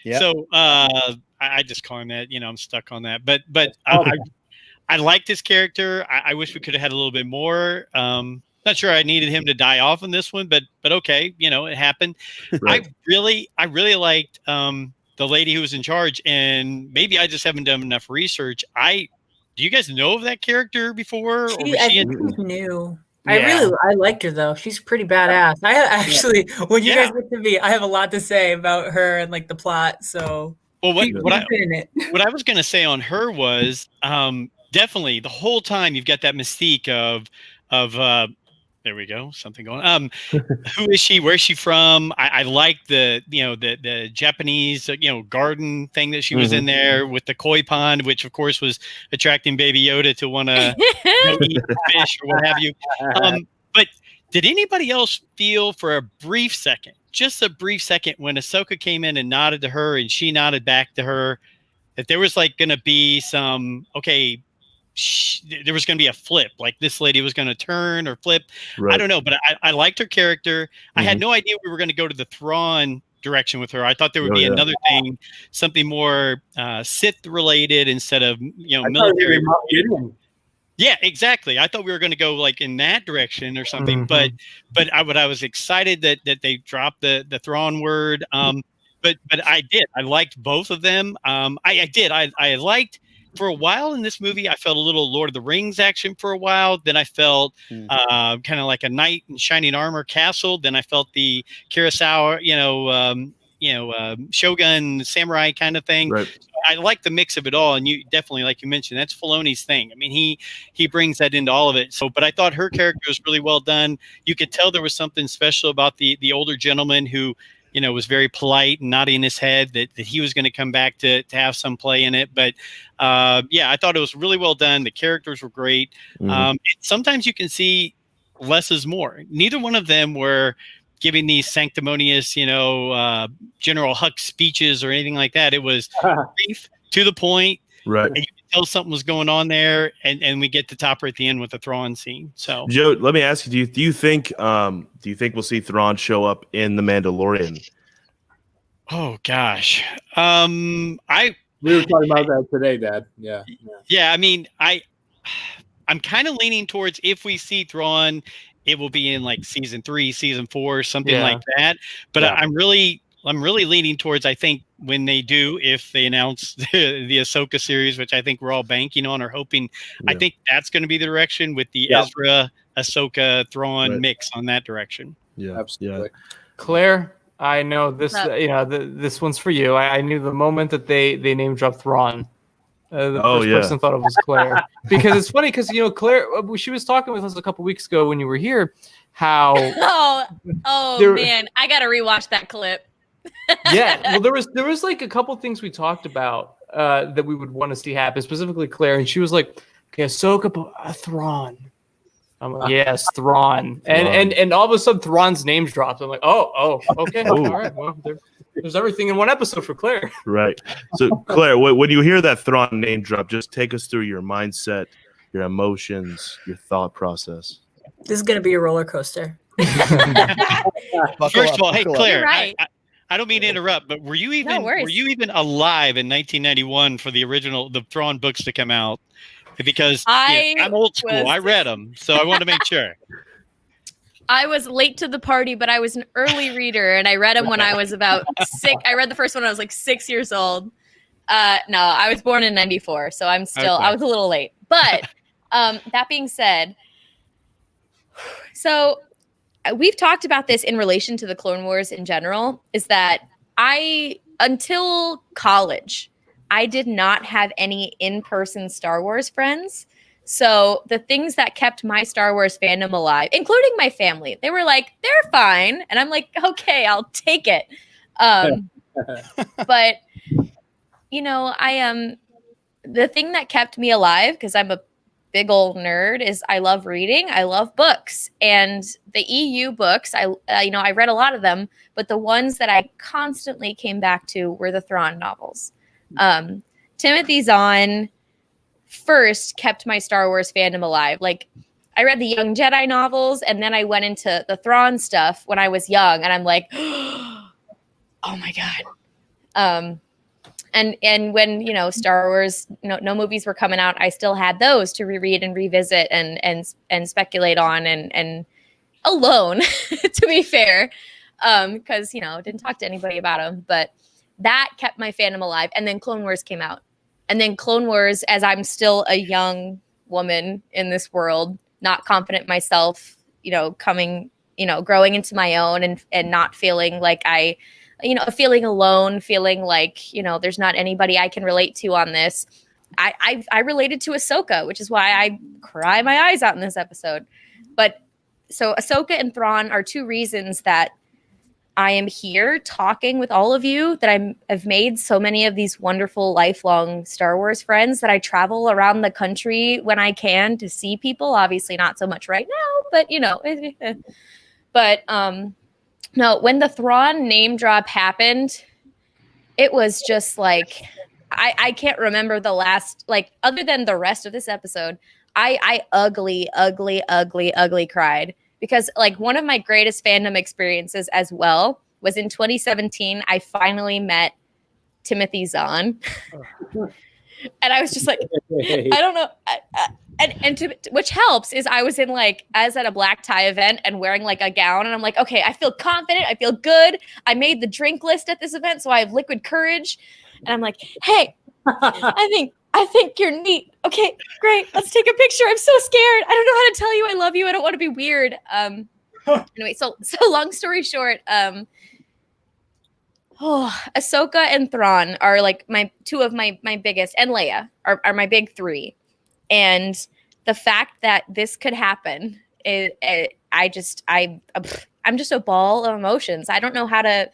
Yeah. So I just call him that. I'm stuck on that. But I liked his character. I wish we could have had a little bit more. Not sure I needed him to die off in this one, but okay, it happened. Right. I really liked the lady who was in charge, and maybe I just haven't done enough research. Do you guys know of that character before? I think we knew. Yeah. I liked her though. She's pretty badass. I actually, when you guys get to me, I have a lot to say about her and like the plot. So, well, what I was going to say on her was definitely the whole time you've got that mystique of there we go, something going on. Who is she? Where's she from? I like the Japanese garden thing that she was in there with the koi pond, which of course was attracting Baby Yoda to want to eat fish or what have you. But did anybody else feel for a brief second, just a brief second, when Ahsoka came in and nodded to her and she nodded back to her, that there was like going to be some there was going to be a flip, like this lady was going to turn or flip. Right. I don't know, but I liked her character. I had no idea we were going to go to the Thrawn direction with her. I thought there would be another thing, something more Sith related instead of military. Yeah, exactly. I thought we were going to go like in that direction or something. But I was excited that they dropped the Thrawn word. But I did. I liked both of them. I did. I liked. For a while in this movie, I felt a little Lord of the Rings action for a while. Then I felt kind of like a knight in shining armor castle. Then I felt the Kurosawa, shogun samurai kind of thing. Right. So I like the mix of it all. And you definitely, like you mentioned, that's Filoni's thing. I mean, he brings that into all of it. So, but I thought her character was really well done. You could tell there was something special about the older gentleman who, was very polite and nodding his head that he was going to come back to have some play in it. But I thought it was really well done. The characters were great. Sometimes you can see less is more. Neither one of them were giving these sanctimonious, General Huck speeches or anything like that. It was brief, to the point. Right. And you could tell something was going on there, and we get the topper at the end with the Thrawn scene. So, Joe, let me ask you: Do you think we'll see Thrawn show up in the Mandalorian? Oh gosh, we were talking about that today, Dad. Yeah. I mean, I'm kind of leaning towards, if we see Thrawn, it will be in like season 3, season 4, something like that. But I'm really leaning towards, I think when they do, if they announce the Ahsoka series, which I think we're all banking on or hoping, I think that's going to be the direction with the Ezra, Ahsoka, Thrawn mix on that direction. Yeah, absolutely. Claire, I know this. This one's for you. I knew the moment that they name dropped Thrawn. The first person thought it was Claire, because it's funny because Claire, she was talking with us a couple weeks ago when you were here. How? Man, I gotta rewatch that clip. Yeah, well, there was like a couple things we talked about that we would want to see happen, specifically Claire, and she was like, "Okay, Ahsoka, Thrawn." I'm like, "Yes, Thrawn," and all of a sudden Thrawn's name's dropped. I'm like, "Oh, okay, all right, well, there's everything in one episode for Claire." Right. So, Claire, when you hear that Thrawn name drop, just take us through your mindset, your emotions, your thought process. This is gonna be a roller coaster. First of all, hey Claire, right. I don't mean to interrupt, but were you even alive in 1991 for the Thrawn books to come out? Because I'm old school. I read them, so I want to make sure. I was late to the party, but I was an early reader, and I read them when I was about 6. I read the first one when I was like 6 years old. No, I was born in 94, so I was a little late. But that being said, so we've talked about this in relation to the Clone Wars in general, is that until college, I did not have any in-person Star Wars friends. So the things that kept my Star Wars fandom alive, including my family, they were like, they're fine. And I'm like, okay, I'll take it. But, the thing that kept me alive, because I'm a big old nerd, is I love reading. I love books. And the EU books, I read a lot of them, but the ones that I constantly came back to were the Thrawn novels. Timothy Zahn first kept my Star Wars fandom alive. Like, I read the Young Jedi novels, and then I went into the Thrawn stuff when I was young, and I'm like, oh my God. And when, Star Wars, no movies were coming out, I still had those to reread and revisit and speculate on and alone, to be fair, because, didn't talk to anybody about them. But that kept my fandom alive. And then Clone Wars came out. And then Clone Wars, as I'm still a young woman in this world, not confident myself, growing into my own and not feeling like feeling alone, feeling like, there's not anybody I can relate to on this. I related to Ahsoka, which is why I cry my eyes out in this episode. But so Ahsoka and Thrawn are two reasons that I am here talking with all of you, that I've made so many of these wonderful lifelong Star Wars friends, that I travel around the country when I can to see people. Obviously not so much right now, but no, when the Thrawn name drop happened, it was just like, I can't remember the last, other than the rest of this episode, I ugly cried. Because one of my greatest fandom experiences as well was in 2017, I finally met Timothy Zahn. And I was just like, I don't know. Which helps is I was in I was at a black tie event and wearing a gown, and I'm like, okay, I feel confident, I feel good. I made the drink list at this event, so I have liquid courage. And I'm like, hey, I think you're neat. Okay, great. Let's take a picture. I'm so scared. I don't know how to tell you I love you. I don't want to be weird. Anyway, so long story short, Ahsoka and Thrawn are my two of my biggest, and Leia are my big three. And the fact that this could happen, I'm just a ball of emotions. I don't know how to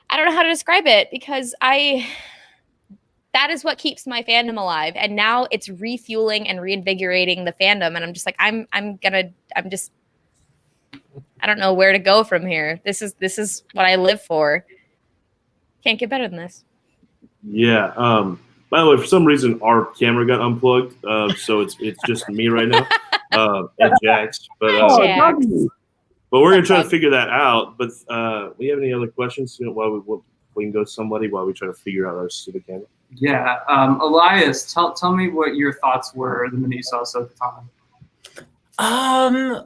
describe it, because that is what keeps my fandom alive. And now it's refueling and reinvigorating the fandom. And I'm just I don't know where to go from here. This is what I live for. Can't get better than this. Yeah. By the way, for some reason, our camera got unplugged. So it's just me right now and Jax. But we're going to try to figure that out. But we have any other questions? While we can go to somebody while we try to figure out our stupid camera. Yeah. Elias, tell me what your thoughts were the minute you saw Ahsoka Tano.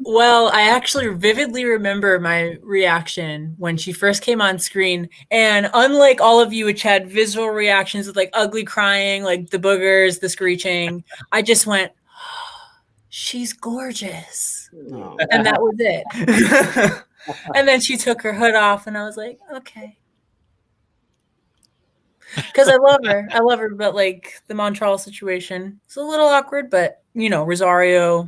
Well, I actually vividly remember my reaction when she first came on screen. And unlike all of you, which had visual reactions with ugly crying, the boogers, the screeching, I just went, oh, she's gorgeous. Oh. And that was it. And then she took her hood off, and I was like, okay. Because I love her, but like the Montreal situation, it's a little awkward, but you know, Rosario,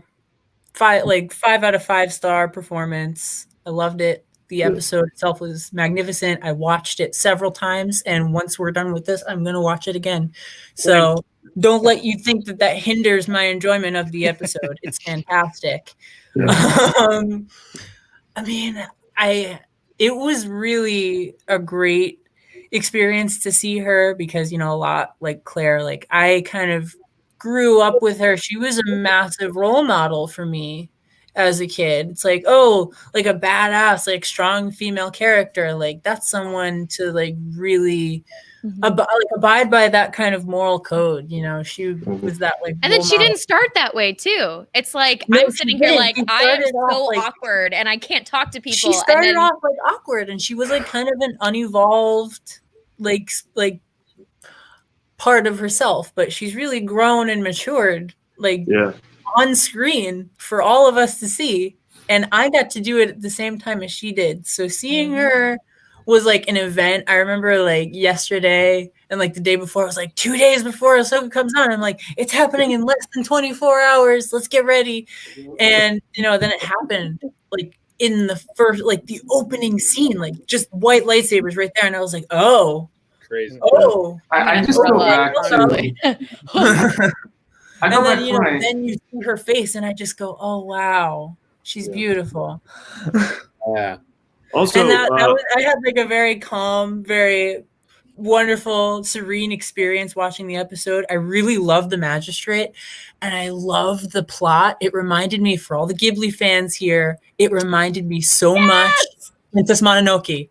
5 out of 5 star performance. I loved it. The episode itself was magnificent. I watched it several times, and once we're done with this, I'm gonna watch it again. So don't let you think that hinders my enjoyment of the episode. It's fantastic. I mean, it was really a great experience to see her because, you know, a lot like Claire, like I kind of grew up with her. She was a massive role model for me as a kid. It's like, oh, like a badass, like strong female character. Like that's someone to like really abide by that kind of moral code. You know, she was that like. And then she didn't start that way too. It's like I'm sitting here like I am so awkward and I can't talk to people. She started off like awkward, and she was like kind of an unevolved like part of herself, but she's really grown and matured like on screen for all of us to see, and I got to do it at the same time as she did. So seeing her was like an event. I remember like yesterday and like the day before, I was like 2 days before Ahsoka comes on, I'm like, it's happening in less than 24 hours, let's get ready. And you know, then it happened like in the first, like the opening scene, like just white lightsabers right there, and I was like, oh, crazy. Oh, I just go back to. And then, you know, then you see her face, and I just go, oh wow, she's beautiful. Yeah. Also, and I had like a very calm, very wonderful, serene experience watching the episode. I really loved the Magistrate, and I loved the plot. It reminded me, for all the Ghibli fans here, it reminded me so much of Princess Mononoke.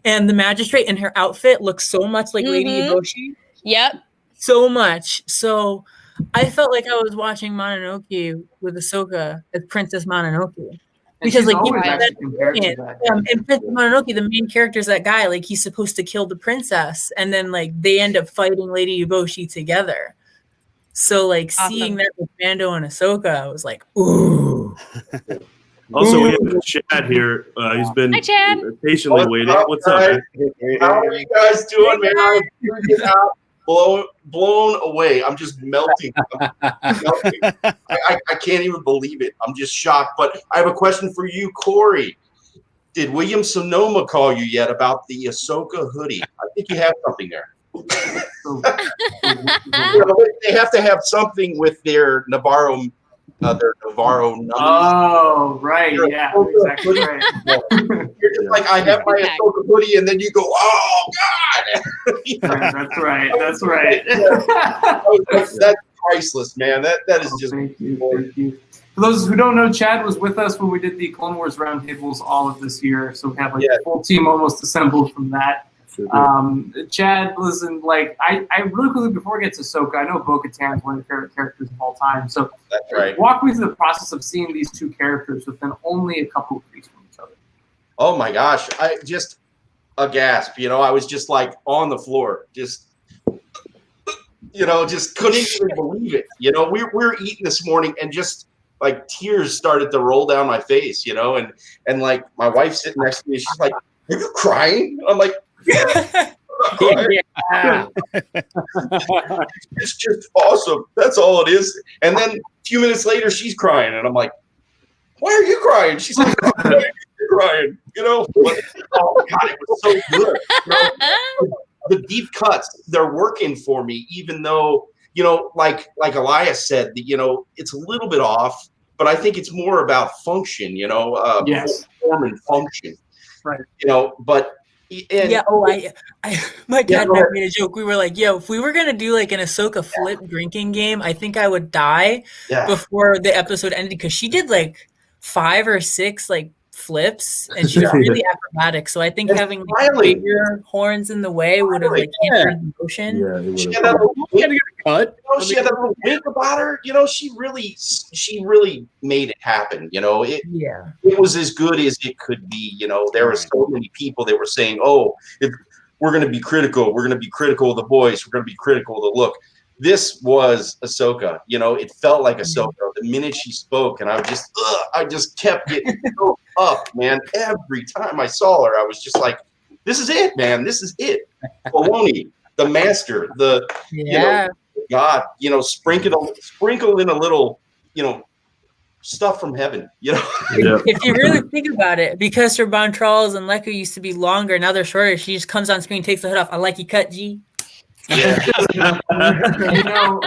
And the Magistrate in her outfit looks so much like Lady Eboshi. Yep. So much. So I felt like I was watching Mononoke with Ahsoka as Princess Mononoke. Because like in Princess Mononoke, the main character is that guy, like he's supposed to kill the princess, and then like they end up fighting Lady Eboshi together. So like seeing that with Mando and Ahsoka, I was like, ooh. Also, we have Chad here. He's been patiently waiting. What's up, man? How are you guys doing, man? I'm blown away. I'm just melting. I can't even believe it. I'm just shocked. But I have a question for you, Corey. Did William Sonoma call you yet about the Ahsoka hoodie? I think you have something there. They have to have something with their Navarro numbers. Oh, right. Yeah, exactly right. You're just like, I have my Ahsoka hoodie, and then you go, oh, God. That's right. That's right. That's priceless, man. That is just. Thank you. For those who don't know, Chad was with us when we did the Clone Wars roundtables all of this year. So we have like a full team almost assembled from that. Chad, listen, like I really quickly before we get to Ahsoka, I know Bo-Katan's one of your favorite characters of all time. So that's right. Walk me through the process of seeing these two characters within only a couple of weeks from each other. Oh my gosh, I just a gasp. You know, I was just like on the floor, just just couldn't even believe it. You know, we were eating this morning, and just like tears started to roll down my face. You know, and like my wife sitting next to me, she's like, "Are you crying?" I'm like. Yeah. It's just awesome. That's all it is. And then a few minutes later, she's crying, and I'm like, "Why are you crying?" She's like, "Why are you crying?" You know? But, oh God, it was so good. You know? The deep cuts, they're working for me, even though like Elias said, it's a little bit off, but I think it's more about function. Form and function. Right. But. My dad and I made a joke. We were like, "Yo, if we were gonna do like an Ahsoka flip drinking game, I think I would die before the episode ended," because she did like 5 or 6 like flips, and she's really acrobatic. So I think having like, bigger horns in the way would have like hampered the motion. Yeah, she had that little wink about her. She really made it happen. It was as good as it could be. There were so many people that were saying, "Oh, if we're going to be critical, we're going to be critical of the voice, we're going to be critical of the look." this was Ahsoka. You know, it felt like Ahsoka the minute she spoke, and I just kept getting so up, man. Every time I saw her, I was just like, "This is it, man. This is it." Filoni, the master, you know, God, you know, sprinkle in a little, you know, stuff from heaven, you know. If you really think about it, because her Bontrals and Leku used to be longer, now they're shorter. She just comes on screen, takes the hood off. I like you cut, G. Yeah. You know,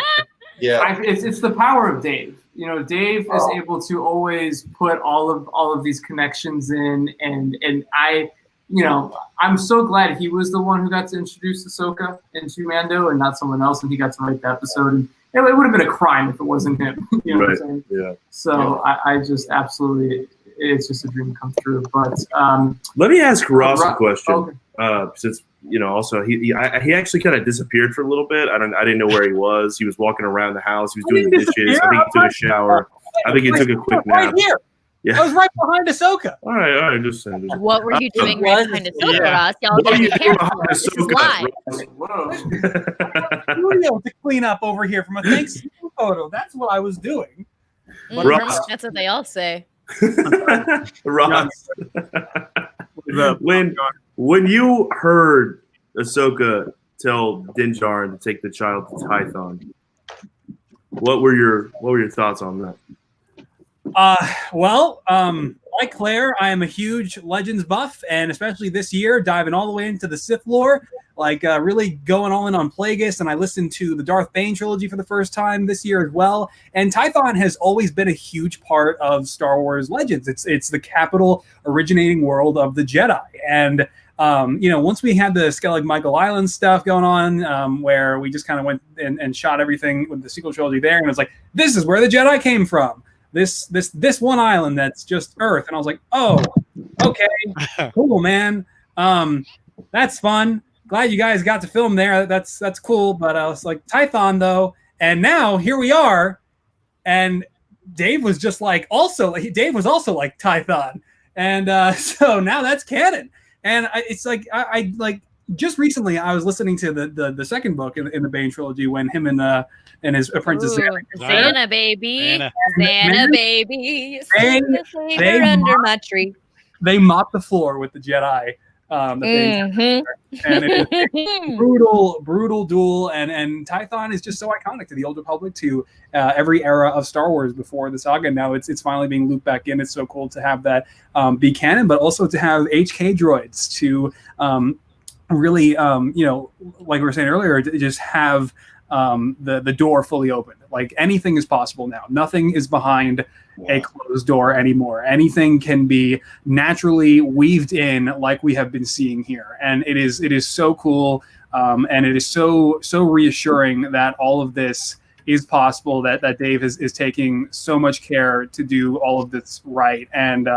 it's the power of Dave. You know, Dave is able to always put all of these connections in, and I, you know, I'm so glad he was the one who got to introduce Ahsoka into Mando and not someone else, and he got to write the episode. And it would have been a crime if it wasn't him. You know what I'm saying? Yeah. So I just absolutely, it's just a dream come true. But let me ask Ross a question. Okay. Since you know, also he actually kind of disappeared for a little bit. I didn't know where he was. He was walking around the house. He was doing the dishes. I think he took a shower. I think he took a quick nap. Right here. Yeah. I was right behind Ahsoka. All right. Just saying. What were you doing right behind Ahsoka, Ross? Y'all gotta be careful. This is live. Studio to clean up over here from a Thanksgiving photo. That's what I was doing. That's what they all say. Ross, when you heard Ahsoka tell Din Djarin to take the child to Tython, what were your thoughts on that? Like Claire, I am a huge Legends buff, and especially this year, diving all the way into the Sith lore, really going all in on Plagueis, and I listened to the Darth Bane trilogy for the first time this year as well. And Tython has always been a huge part of Star Wars Legends. It's the capital originating world of the Jedi, and once we had the Skellig Michael Island stuff going on, where we just kind of went and shot everything with the sequel trilogy there, and it was like, this is where the Jedi came from. This one island that's just Earth, and I was like, oh, okay, cool, man. That's fun. Glad you guys got to film there. That's cool. But I was like, Tython though, and now here we are, and Dave was just like, Dave was also like Tython, and so now that's canon. And it's like I just recently I was listening to the second book in the Bane trilogy when him and his apprentice Xana baby, they under my tree. They mop the floor with the Jedi. And it's brutal duel, and Tython is just so iconic to the Old Republic, to every era of Star Wars before the saga. Now it's finally being looped back in. It's so cool to have that be canon, but also to have HK droids to really, like we were saying earlier, to just have the door fully open. Like, anything is possible now. Nothing is behind a closed door anymore. Anything can be naturally weaved in, like we have been seeing here, and it is so cool, and it is so reassuring that all of this is possible. That Dave is taking so much care to do all of this right, and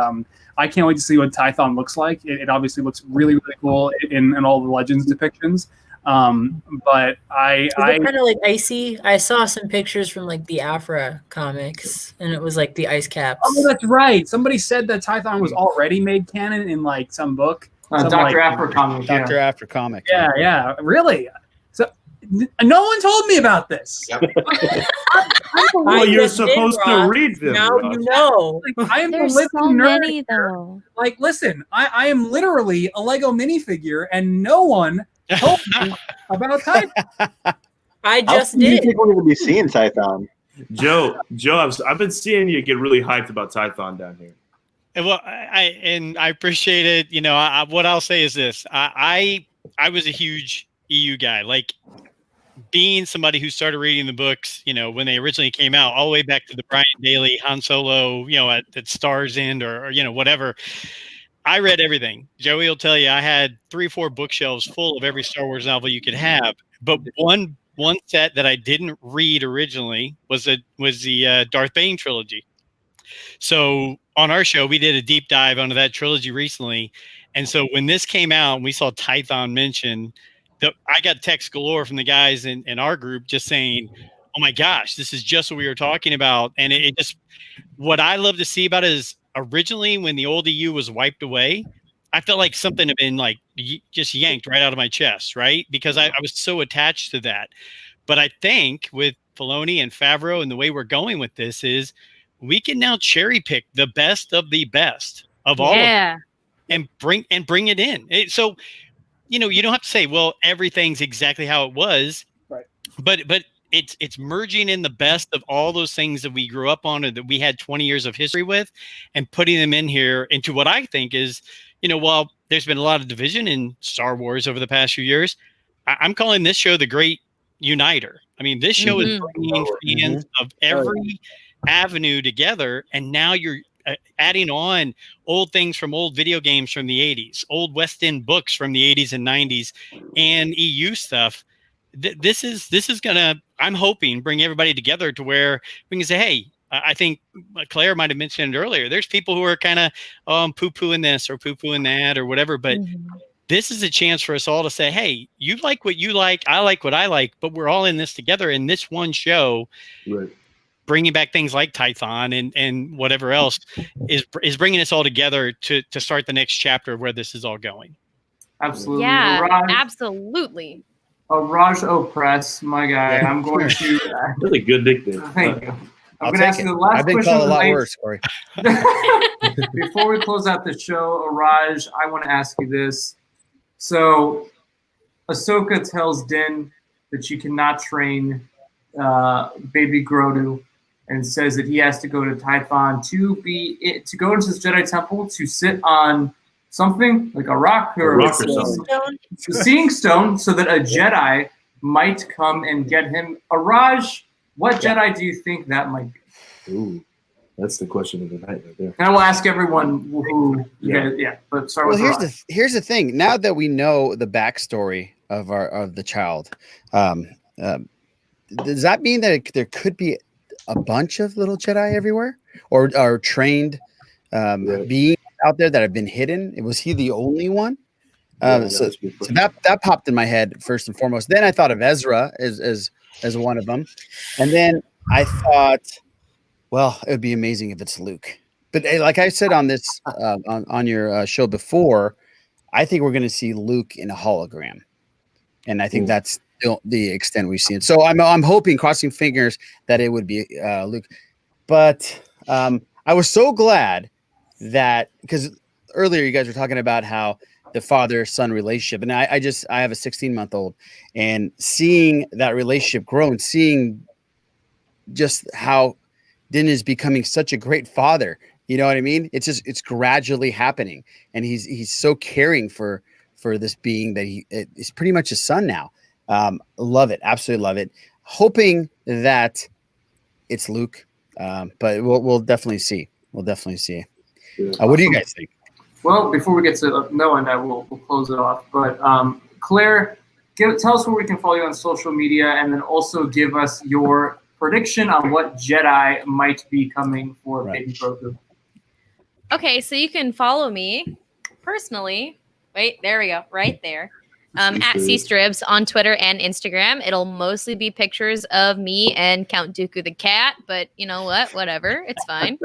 I can't wait to see what Tython looks like. It obviously looks really cool in all the Legends depictions. But I kind of like icy. I saw some pictures from like the Afra comics, and it was like the ice caps. Oh, that's right. Somebody said that Tython was already made canon in like some book. Dr. Afra comic. Dr. Afra comic. Yeah, really. So no one told me about this. Well, you're supposed to read them. Now you know. I am There's the living so nerd. many though. Like, listen, I am literally a Lego minifigure, and no one told me about Tython. I just did. People need to be seeing Tython. Joe, I've been seeing you get really hyped about Tython down here. Well, I appreciate it. You know, what I'll say is this: I was a huge EU guy. Like, being somebody who started reading the books, you know, when they originally came out, all the way back to the Brian Daly Han Solo, you know, at Star's End or you know, whatever. I read everything. Joey will tell you I had 3 or 4 bookshelves full of every Star Wars novel you could have. But one set that I didn't read originally was the Darth Bane trilogy. So on our show, we did a deep dive onto that trilogy recently. And so when this came out and we saw Tython mentioned, I got text galore from the guys in our group just saying, oh my gosh, this is just what we were talking about. And it just, what I love to see about it is, originally when the old EU was wiped away, I felt like something had been like just yanked right out of my chest, right? Because I was so attached to that. But I think with Filoni and Favreau and the way we're going with this is we can now cherry pick the best of the best of all of them and bring it in. So, you don't have to say, well, everything's exactly how it was, right? But it's merging in the best of all those things that we grew up on or that we had 20 years of history with, and putting them in here into what I think is, while there's been a lot of division in Star Wars over the past few years, I'm calling this show the great uniter. I mean, this show is bringing fans of every avenue together, and now you're adding on old things from old video games from the 80s, old West End books from the 80s and 90s, and EU stuff. This is gonna, I'm hoping, bring everybody together to where we can say, hey, I think Claire might have mentioned it earlier, there's people who are kind of poo-pooing this or poo-pooing that or whatever, but this is a chance for us all to say, hey, you like what you like, I like what I like, but we're all in this together in this one show. Right. Bringing back things like Tython and whatever else is bringing us all together to start the next chapter of where this is all going. Absolutely. Yeah, absolutely. Raj Opress, my guy. I'm going to. Really good nickname. Thank you. I'm going to ask you the last question. I've been called a lot worse, Corey. Before we close out the show, Raj, I want to ask you this. So, Ahsoka tells Din that she cannot train baby Grogu, and says that he has to go to Tython to go into this Jedi temple to sit on something like a rock or something. Seeing stone, so that a Jedi might come and get him. Raj, what Jedi do you think that might be? Ooh, that's the question of the night right there. And I will ask everyone who. But start with Raj. Here's the thing. Now that we know the backstory of the child, does that mean that there could be a bunch of little Jedi everywhere, or trained beings out there that have been hidden? Was he the only one? So that popped in my head first and foremost. Then I thought of Ezra as one of them, and then I thought, well, it would be amazing if it's Luke. But like I said on this on your show before, I think we're going to see Luke in a hologram, and I think that's the extent we've seen. So I'm hoping, crossing fingers, that it would be Luke. But I was so glad that, because earlier you guys were talking about how the father-son relationship, and I have a 16-month-old, and seeing that relationship grow and seeing just how Din is becoming such a great father. You know what I mean? It's gradually happening, and he's so caring for this being that is pretty much his son now. Love it, absolutely love it. Hoping that it's Luke, but we'll definitely see. What do you guys think? Well, before we get to Noah and I, we'll close it off. But Claire, tell us where we can follow you on social media, and then also give us your prediction on what Jedi might be coming for Baby Grogu. Okay, so you can follow me personally. Wait, there we go, right there. At CStribs on Twitter and Instagram. It'll mostly be pictures of me and Count Dooku the cat, but you know what? Whatever, it's fine.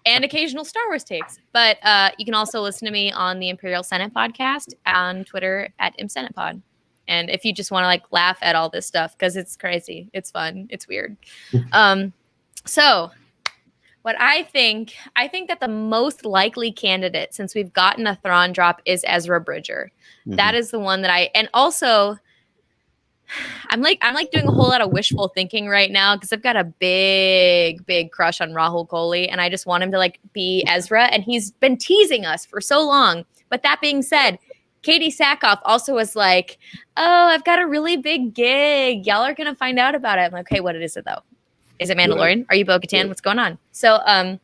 And occasional Star Wars takes. But you can also listen to me on the Imperial Senate podcast on Twitter at ImSenatePod. And if you just want to like laugh at all this stuff, because it's crazy, it's fun, it's weird. So what I think that the most likely candidate, since we've gotten a Thrawn drop, is Ezra Bridger. Mm-hmm. That is the one that and also I'm doing a whole lot of wishful thinking right now, because I've got a big crush on Rahul Kohli, and I just want him to like be Ezra, and he's been teasing us for so long. But that being said, Katie Sackhoff also was like, oh, I've got a really big gig. Y'all are going to find out about it. I'm like, okay, what is it though? Is it Mandalorian? Yeah. Are you Bo-Katan? Yeah. What's going on? So, I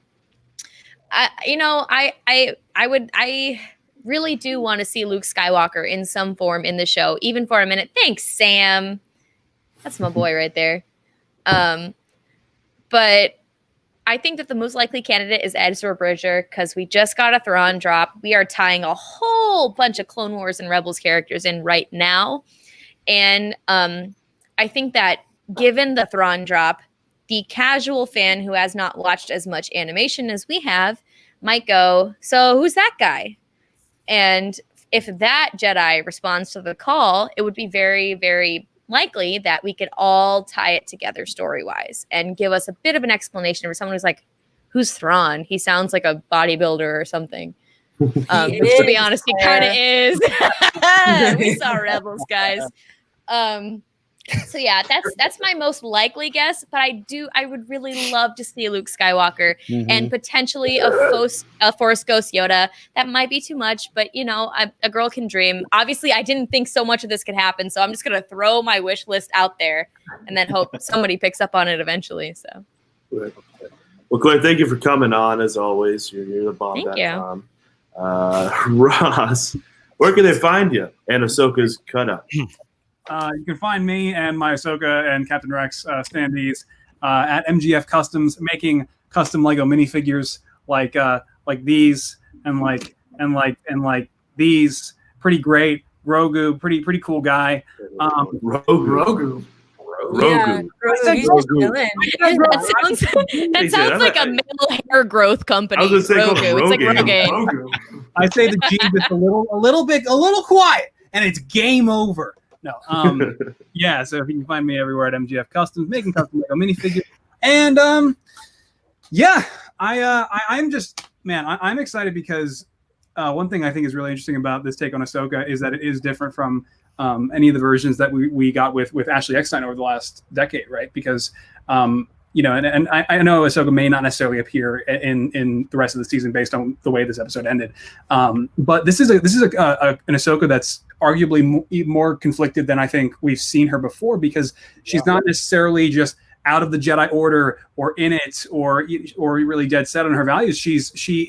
really do want to see Luke Skywalker in some form in the show, even for a minute. Thanks, Sam. That's my boy right there. But I think that the most likely candidate is Ezra Bridger, because we just got a Thrawn drop. We are tying a whole bunch of Clone Wars and Rebels characters in right now. And I think that given the Thrawn drop, the casual fan who has not watched as much animation as we have might go, so who's that guy? And if that Jedi responds to the call, it would be very, very likely that we could all tie it together story-wise and give us a bit of an explanation for someone who's like, who's Thrawn? He sounds like a bodybuilder or something. Which, to be honest, he kind of is. We saw Rebels, guys. So yeah, that's my most likely guess. But I would really love to see Luke Skywalker and potentially a Force Ghost Yoda. That might be too much, but you know, a girl can dream. Obviously, I didn't think so much of this could happen, so I'm just gonna throw my wish list out there and then hope somebody picks up on it eventually. So. Well, Claire, thank you for coming on as always. You're the bomb. Thank you. Ross, where can they find you and Ahsoka's cutout? You can find me and my Ahsoka and Captain Rex standees at MGF Customs, making custom Lego minifigures like these and like these. Pretty great. Grogu, pretty cool guy. Grogu. Yeah, that sounds like a male hair growth company. I was gonna say Grogu. It's like Rogaine. I say the G just a little quiet, and it's game over. No, yeah. So if you can find me everywhere at MGF Customs, making custom Lego minifigures, and yeah, I'm just I'm excited because one thing I think is really interesting about this take on Ahsoka is that it is different from any of the versions that we got with Ashley Eckstein over the last decade, right? Because you know, and I know Ahsoka may not necessarily appear in the rest of the season based on the way this episode ended, but this is an Ahsoka that's arguably more conflicted than I think we've seen her before, because she's not necessarily just out of the Jedi Order or in it or really dead set on her values. She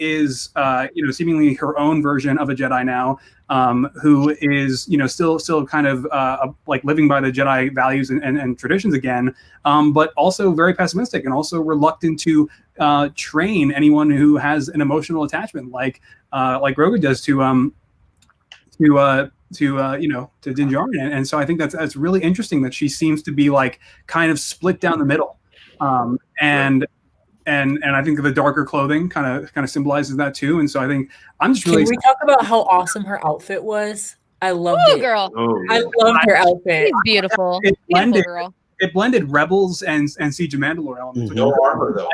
is you know, seemingly her own version of a Jedi now, who is, you know, still kind of like living by the Jedi values and traditions again, but also very pessimistic and also reluctant to train anyone who has an emotional attachment like Grogu does to Din Djarin. And so I think that's really interesting that she seems to be like kind of split down the middle. And I think the darker clothing kind of symbolizes that too. And so I think I'm just really. Can we talk about how awesome her outfit was? I loved it. Girl. I loved her outfit. She's beautiful. Beautiful girl. It blended Rebels and Siege of Mandalore elements. No armor though.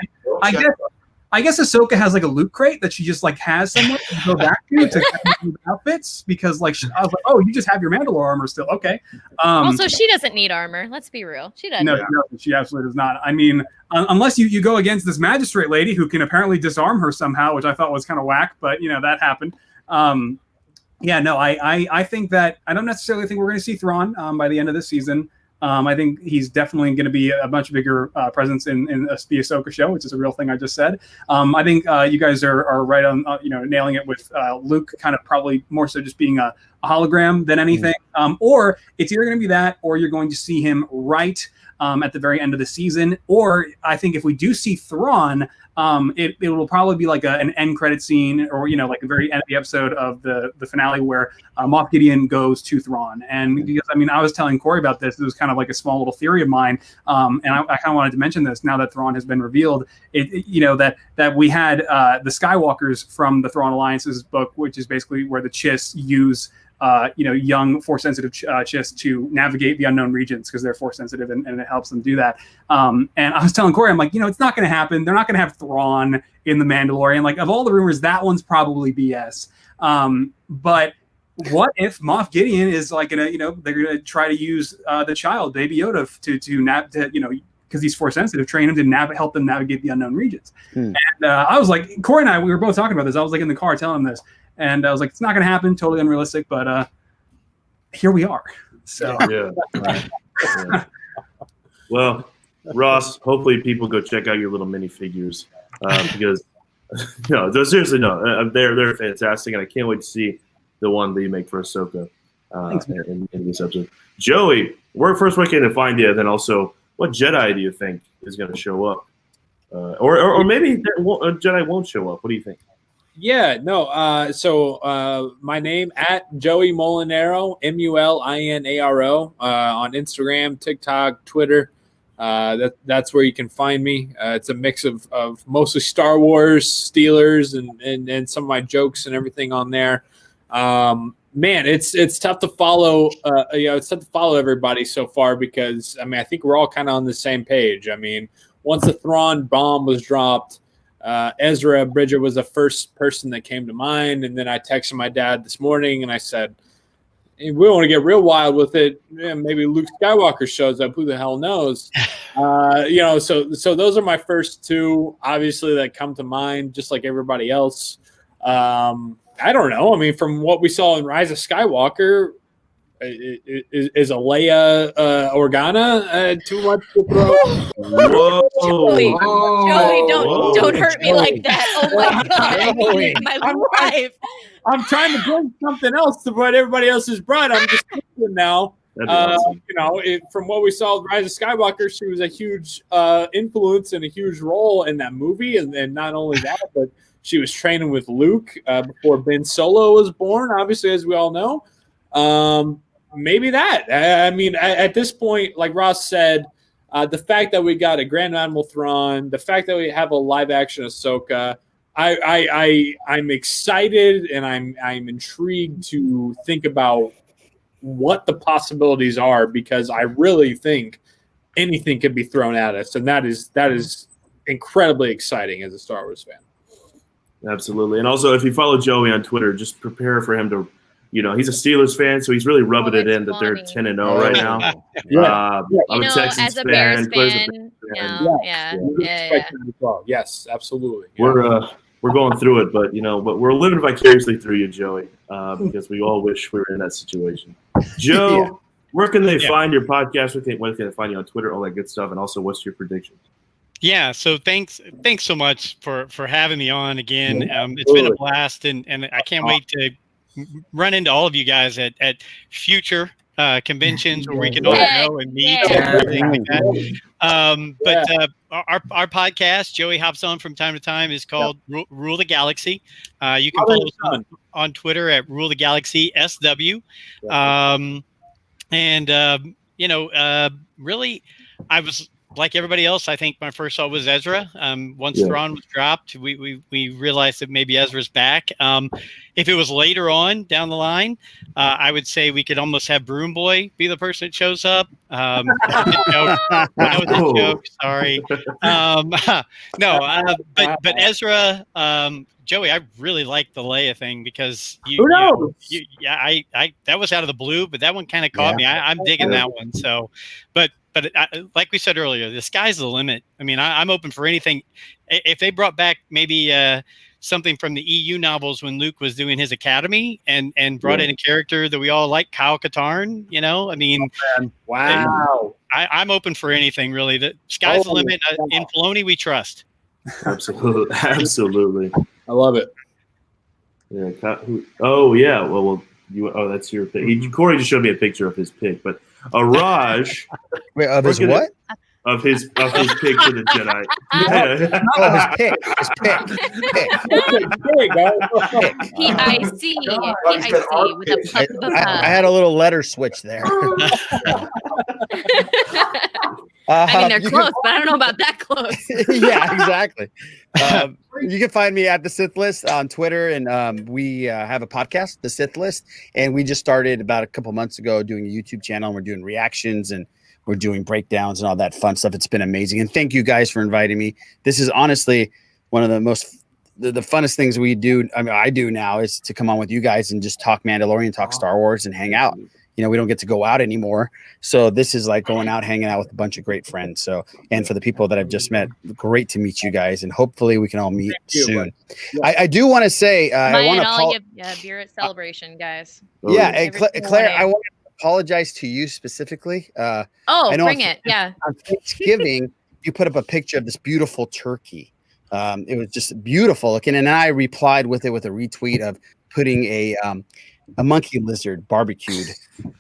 I guess Ahsoka has like a loot crate that she just like has somewhere to go back to outfits, because like I was like, oh, you just have your Mandalore armor still, okay. Also, she doesn't need armor. Let's be real, she doesn't. No, she absolutely does not. I mean, unless you go against this magistrate lady who can apparently disarm her somehow, which I thought was kind of whack, but you know, that happened. Yeah, no, I think that I don't necessarily think we're going to see Thrawn by the end of this season. I think he's definitely going to be a much bigger presence in the Ahsoka show, which is a real thing I just said. I think you guys are right on, nailing it with Luke kind of probably more so just being a hologram than anything. Or it's either going to be that, or you're going to see him right at the very end of the season. Or I think if we do see Thrawn, it will probably be like an end credit scene, or like the very end of the episode of the finale where Moff Gideon goes to Thrawn. And because I was telling Corey about this, it was kind of like a small little theory of mine, and I kind of wanted to mention this now that Thrawn has been revealed. That we had the Skywalkers from the Thrawn Alliance's book, which is basically where the Chiss use young Force-sensitive Chiss to navigate the unknown regions because they're Force-sensitive, and it helps them do that. And I was telling Corey, I'm like, it's not going to happen. They're not going to have Thrawn in The Mandalorian. Like, of all the rumors, that one's probably BS. But what if Moff Gideon is like they're gonna try to use the child, Baby Yoda, to because he's Force-sensitive, train him to help them navigate the unknown regions. And I was like, Corey and I, we were both talking about this. I was like in the car telling him this. And I was like, it's not going to happen. Totally unrealistic. But here we are. So yeah. Right. Yeah. Well, Ross, hopefully people go check out your little minifigures because seriously, they're fantastic, and I can't wait to see the one that you make for Ahsoka in this episode. Joey, where can to find you? And then also, what Jedi do you think is going to show up? Or maybe a Jedi won't show up. What do you think? Yeah, no. So my name at Joey Mulinaro, Mulinaro, on Instagram, TikTok, Twitter. That's where you can find me. It's a mix of mostly Star Wars, Steelers, and some of my jokes and everything on there. Man, it's tough to follow. It's tough to follow everybody so far because I think we're all kind of on the same page. Once the Thrawn bomb was dropped, Ezra Bridger was the first person that came to mind, and then I texted my dad this morning and I said, hey, we want to get real wild with it. Yeah, maybe Luke Skywalker shows up. Who the hell knows? So those are my first two, obviously, that come to mind, just like everybody else. I don't know. From what we saw in Rise of Skywalker, is a Leia Organa too much to throw? Whoa. Joey, don't hurt me like that. Oh my God, I need my life. I'm trying to bring something else to what everybody else has brought. I'm just thinking now. Awesome. From what we saw in Rise of Skywalker, she was a huge influence and a huge role in that movie. And not only that, but she was training with Luke before Ben Solo was born, obviously, as we all know. Maybe that. At this point, like Ross said, the fact that we got a Grand Admiral Thrawn, the fact that we have a live-action Ahsoka, I'm excited and I'm intrigued to think about what the possibilities are because I really think anything could be thrown at us, and that is incredibly exciting as a Star Wars fan. Absolutely. And also, if you follow Joey on Twitter, just prepare for him to, he's a Steelers fan, so he's really rubbing it in that they're 10-0 right now. I'm a Texans fan. Yes, absolutely. Yeah. We're going through it, but but we're living vicariously through you, Joey, because we all wish we were in that situation. Joe, where can they find your podcast? Where can they find you on Twitter? All that good stuff, and also, what's your prediction? Yeah, so thanks so much for having me on again. It's been a blast, and I can't wait to run into all of you guys at future conventions where we can all go and meet and everything like that. But our podcast, Joey hops on from time to time, is called Rule the Galaxy. You can follow us on Twitter at Rule the Galaxy SW. Really, I was like everybody else. I think my first thought was Ezra. Once Thrawn was dropped, we realized that maybe Ezra's back. If it was later on down the line, I would say we could almost have Broom Boy be the person that shows up. That was a joke. Sorry. But Ezra, Joey, I really like the Leia thing because that was out of the blue, but that one kind of caught me. I'm digging that one. So, but like we said earlier, the sky's the limit. I'm open for anything. If they brought back maybe something from the EU novels when Luke was doing his academy and brought in a character that we all like, Kyle Katarn, wow. I'm open for anything, really. The sky's the limit. In Filoni, we trust. Absolutely. Absolutely. I love it. Yeah. Oh, yeah. Well, that's your pick. Corey just showed me a picture of his pick, but Raj. Wait, of his what? Of his pick for the Jedi. His P-I-C with a puck of a I had a little letter switch there. They're close, but I don't know about that close. Yeah, exactly. You can find me at The Sith List on Twitter, and we have a podcast, The Sith List, and we just started about a couple months ago doing a YouTube channel, and we're doing reactions, and we're doing breakdowns and all that fun stuff. It's been amazing, and thank you guys for inviting me. This is honestly one of the the funnest things we do. I do now is to come on with you guys and just talk Mandalorian, talk Star Wars, and hang out. We don't get to go out anymore. So this is like going out, hanging out with a bunch of great friends. So, and for the people that I've just met, great to meet you guys. And hopefully we can all meet soon. I do want to say, I want to beer at Celebration, guys. Yeah. And Claire, I want to apologize to you specifically. Bring it. Yeah. On Thanksgiving, you put up a picture of this beautiful turkey. It was just beautiful looking. And I replied with a retweet of putting a monkey lizard barbecued,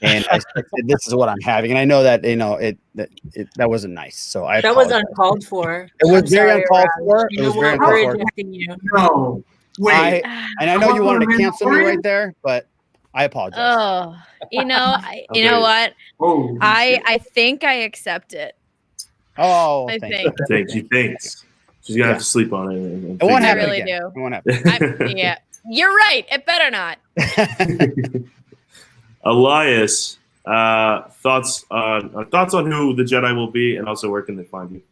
and I said, "This is what I'm having." And I know that that wasn't nice. So that was uncalled for. It was very uncalled for. It was very uncalled for. No, wait. I know you wanted to cancel me right there, but I apologize. Oh, you know what? Oh, I think I accept it. Oh, I think. She thinks she's gonna have to sleep on it. It won't happen really again. do. It won't happen. Yeah. You're right. It better not. Elias, thoughts on who the Jedi will be, and also where can they find you?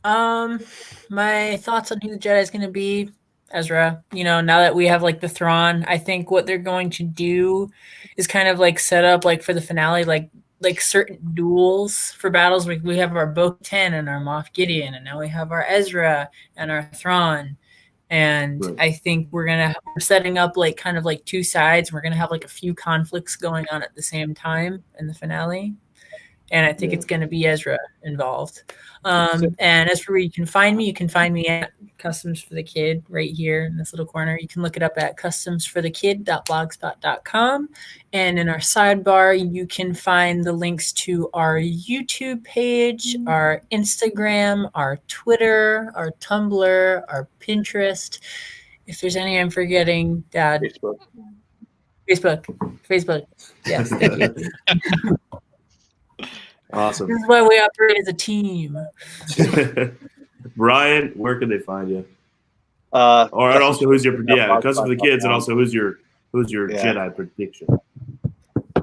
My thoughts on who the Jedi is going to be, Ezra. Now that we have like the Thrawn, I think what they're going to do is kind of like set up like for the finale, like certain duels for battles. We have our Bo-Katan and our Moff Gideon, and now we have our Ezra and our Thrawn. And right. I think we're setting up like kind of like two sides. We're gonna have like a few conflicts going on at the same time in the finale. And I think it's going to be Ezra involved. And as for where you can find me at Customs for the Kid right here in this little corner. You can look it up at customsforthekid.blogspot.com. And in our sidebar, you can find the links to our YouTube page, our Instagram, our Twitter, our Tumblr, our Pinterest. If there's any I'm forgetting, Dad. Facebook. Yes, thank you. Awesome. This is why we operate as a team. Brian, where can they find you? And also, who's your Customs for the Kids, and also who's your Jedi prediction?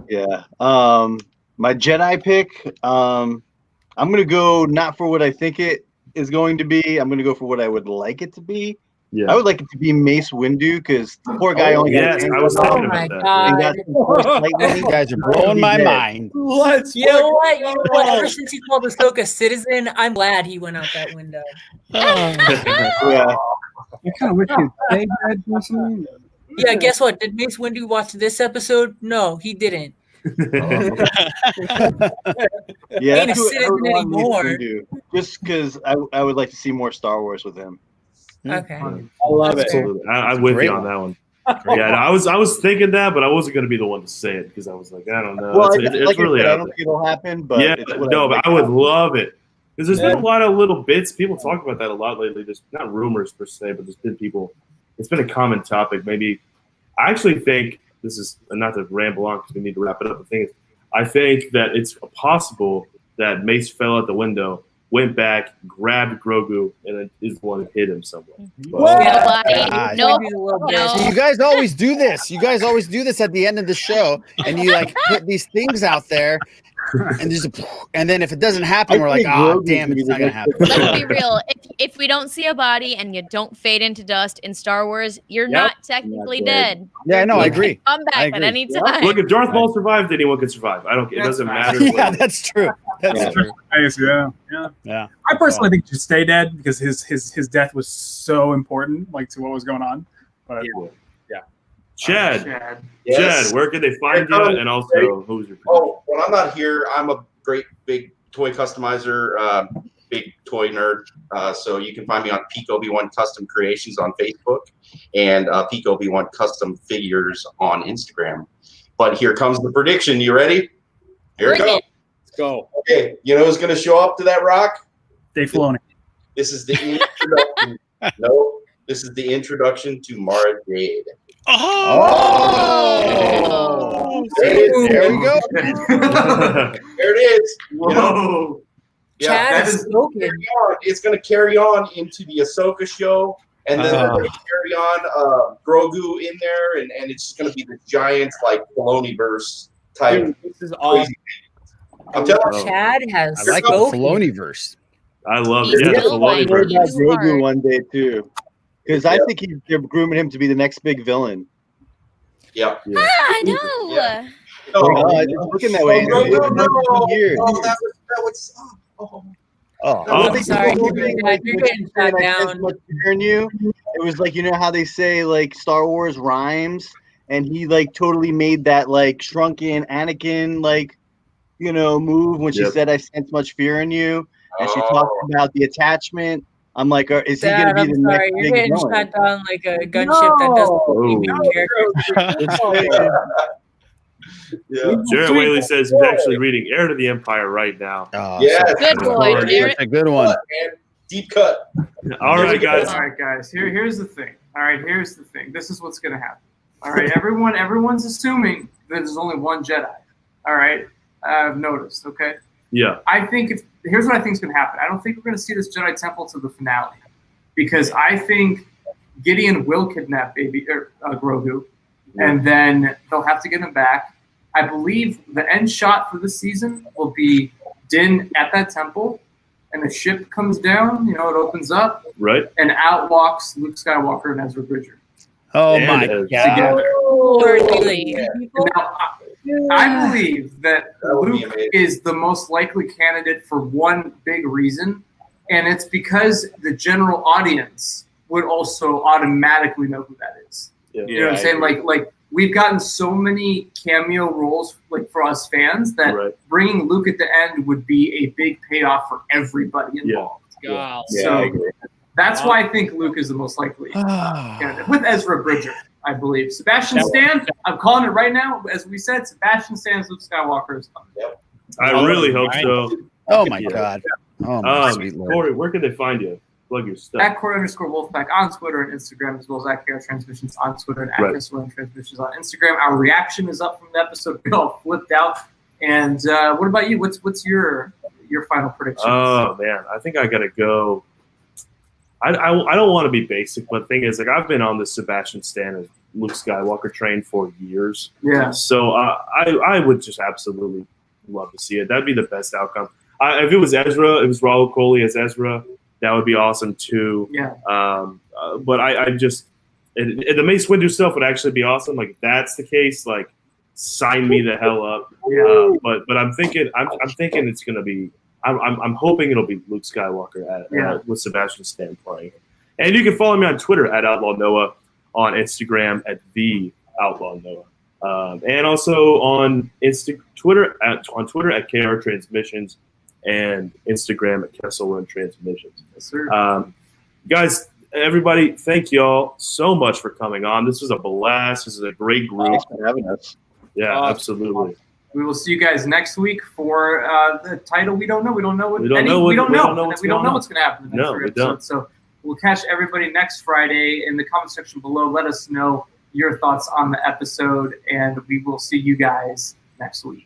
Yeah. My Jedi pick. I'm gonna go not for what I think it is going to be. I'm gonna go for what I would like it to be. Yeah. I would like it to be Mace Windu because the poor guy only got I was thinking about that. You guys are blowing my mind. You know what? Ever since he called Ahsoka citizen, I'm glad he went out that window. Yeah. I kind of wish you'd say that personally. Yeah, guess what? Did Mace Windu watch this episode? No, he didn't. Yeah, ain't a citizen anymore. Just because I would like to see more Star Wars with him. Okay. I love it. I'm with you on that one. Yeah, no, I was thinking that, but I wasn't going to be the one to say it because I was like, I don't know. Well, it's really I don't think it'll happen, but I would love it because there's been a lot of little bits. People talk about that a lot lately. There's not rumors per se, but there's been people. It's been a common topic. Maybe I actually think this is not to ramble on because we need to wrap it up. The thing is, I think that it's possible that Mace fell out the window, went back, grabbed Grogu, and then is the one who hit him somewhere. No. You guys always do this. You guys always do this at the end of the show, and you like put these things out there, and then if it doesn't happen, we're like, oh damn, it's not gonna happen. Let's be real. If we don't see a body and you don't fade into dust in Star Wars, you're not technically dead. Yeah, no, I agree. Come back at any time. Look, if Darth Maul survived, anyone can survive. I don't. It doesn't matter. Yeah, that's true. That's true. Yeah. I personally think he should stay dead because his death was so important, like to what was going on. But Chad, where can they find you? And also, who's your? When I'm not here, I'm a great big toy customizer, big toy nerd. So you can find me on Peak Obi-Wan Custom Creations on Facebook and Peak Obi-Wan Custom Figures on Instagram. But here comes the prediction. You ready? Here it goes. Let's go. Okay, you know who's going to show up to that rock? Dave Filoni. This is the introduction. No, this is the introduction to Mara Jade. There we go. There it is. Whoa. Yeah, it's going to carry on into the Ahsoka show, and then they're going to carry on Grogu in there, and it's just going to be the giant like Filoni-verse type. Dude, this is awesome. I'm telling you, Chad has. I like the Filoni-verse. I love it. Yeah, Filoni-verse. Grogu one day too. Because I think they're grooming him to be the next big villain. Yeah. I know. Yeah. It's looking that way. I'm sorry. You're getting shut down. It was like, you know how they say like Star Wars rhymes, and he like totally made that like shrunken Anakin like, you know, move when she said, "I sense much fear in you," and she talked about the attachment. I'm like, is he going to be the next You're big getting villain? shot down like a gunship that doesn't Jarrett Whaley says he's actually reading Heir to the Empire right now. Good boy, Jarrett. A good one. Deep cut. All right, guys. All right, guys. Here's the thing. All right, here's the thing. This is what's going to happen. All right, everyone's assuming that there's only one Jedi. All right, I've noticed. Okay. Yeah. I think here's what I think is going to happen. I don't think we're going to see this Jedi Temple to the finale, because I think Gideon will kidnap Grogu, and then they'll have to get him back. I believe the end shot for this season will be Din at that temple, and the ship comes down. It opens up, right, and out walks Luke Skywalker and Ezra Bridger. Oh my God! Together. Really? Now, I believe that Luke is the most likely candidate for one big reason, and it's because the general audience would also automatically know who that is. Yeah. You know what I'm saying? Like we've gotten so many cameo roles like for us fans that bringing Luke at the end would be a big payoff for everybody involved. Yeah. So that's why I think Luke is the most likely candidate with Ezra Bridger. I believe Sebastian Stan. I'm calling it right now. As we said, Sebastian Stan's Luke Skywalker is coming. I really hope so. Oh my God! Oh my sweet Lord. Corey, where can they find you? Plug your stuff. At Corey_Wolfpack on Twitter and Instagram, as well as at KR Transmissions on Twitter and at KR Transmissions on Instagram. Our reaction is up from the episode. We all flipped out. And what about you? What's your final prediction? Oh man, I think I gotta go. I don't want to be basic, but the thing is, like, I've been on the Sebastian Stan and Luke Skywalker train for years. Yeah. So I would just absolutely love to see it. That'd be the best outcome. If it was Ezra, it was Raul Coley as Ezra, that would be awesome too. Yeah. But I just the Mace Windu stuff would actually be awesome. Like, if that's the case, like, sign me the hell up. Yeah. But I'm thinking it's gonna be. I'm hoping it'll be Luke Skywalker with Sebastian Stan playing. And you can follow me on Twitter at Outlaw Noah, on Instagram at the Outlaw Noah, and also on Twitter at KR Transmissions and Instagram at Kessel Run Transmissions. Yes, sir. Guys, everybody, thank y'all so much for coming on. This was a blast. This is a great group. Thanks for having us. Yeah, absolutely. We will see you guys next week for the title. We don't know. We don't know what's going to happen in the next episode. So we'll catch everybody next Friday in the comment section below. Let us know your thoughts on the episode, and we will see you guys next week.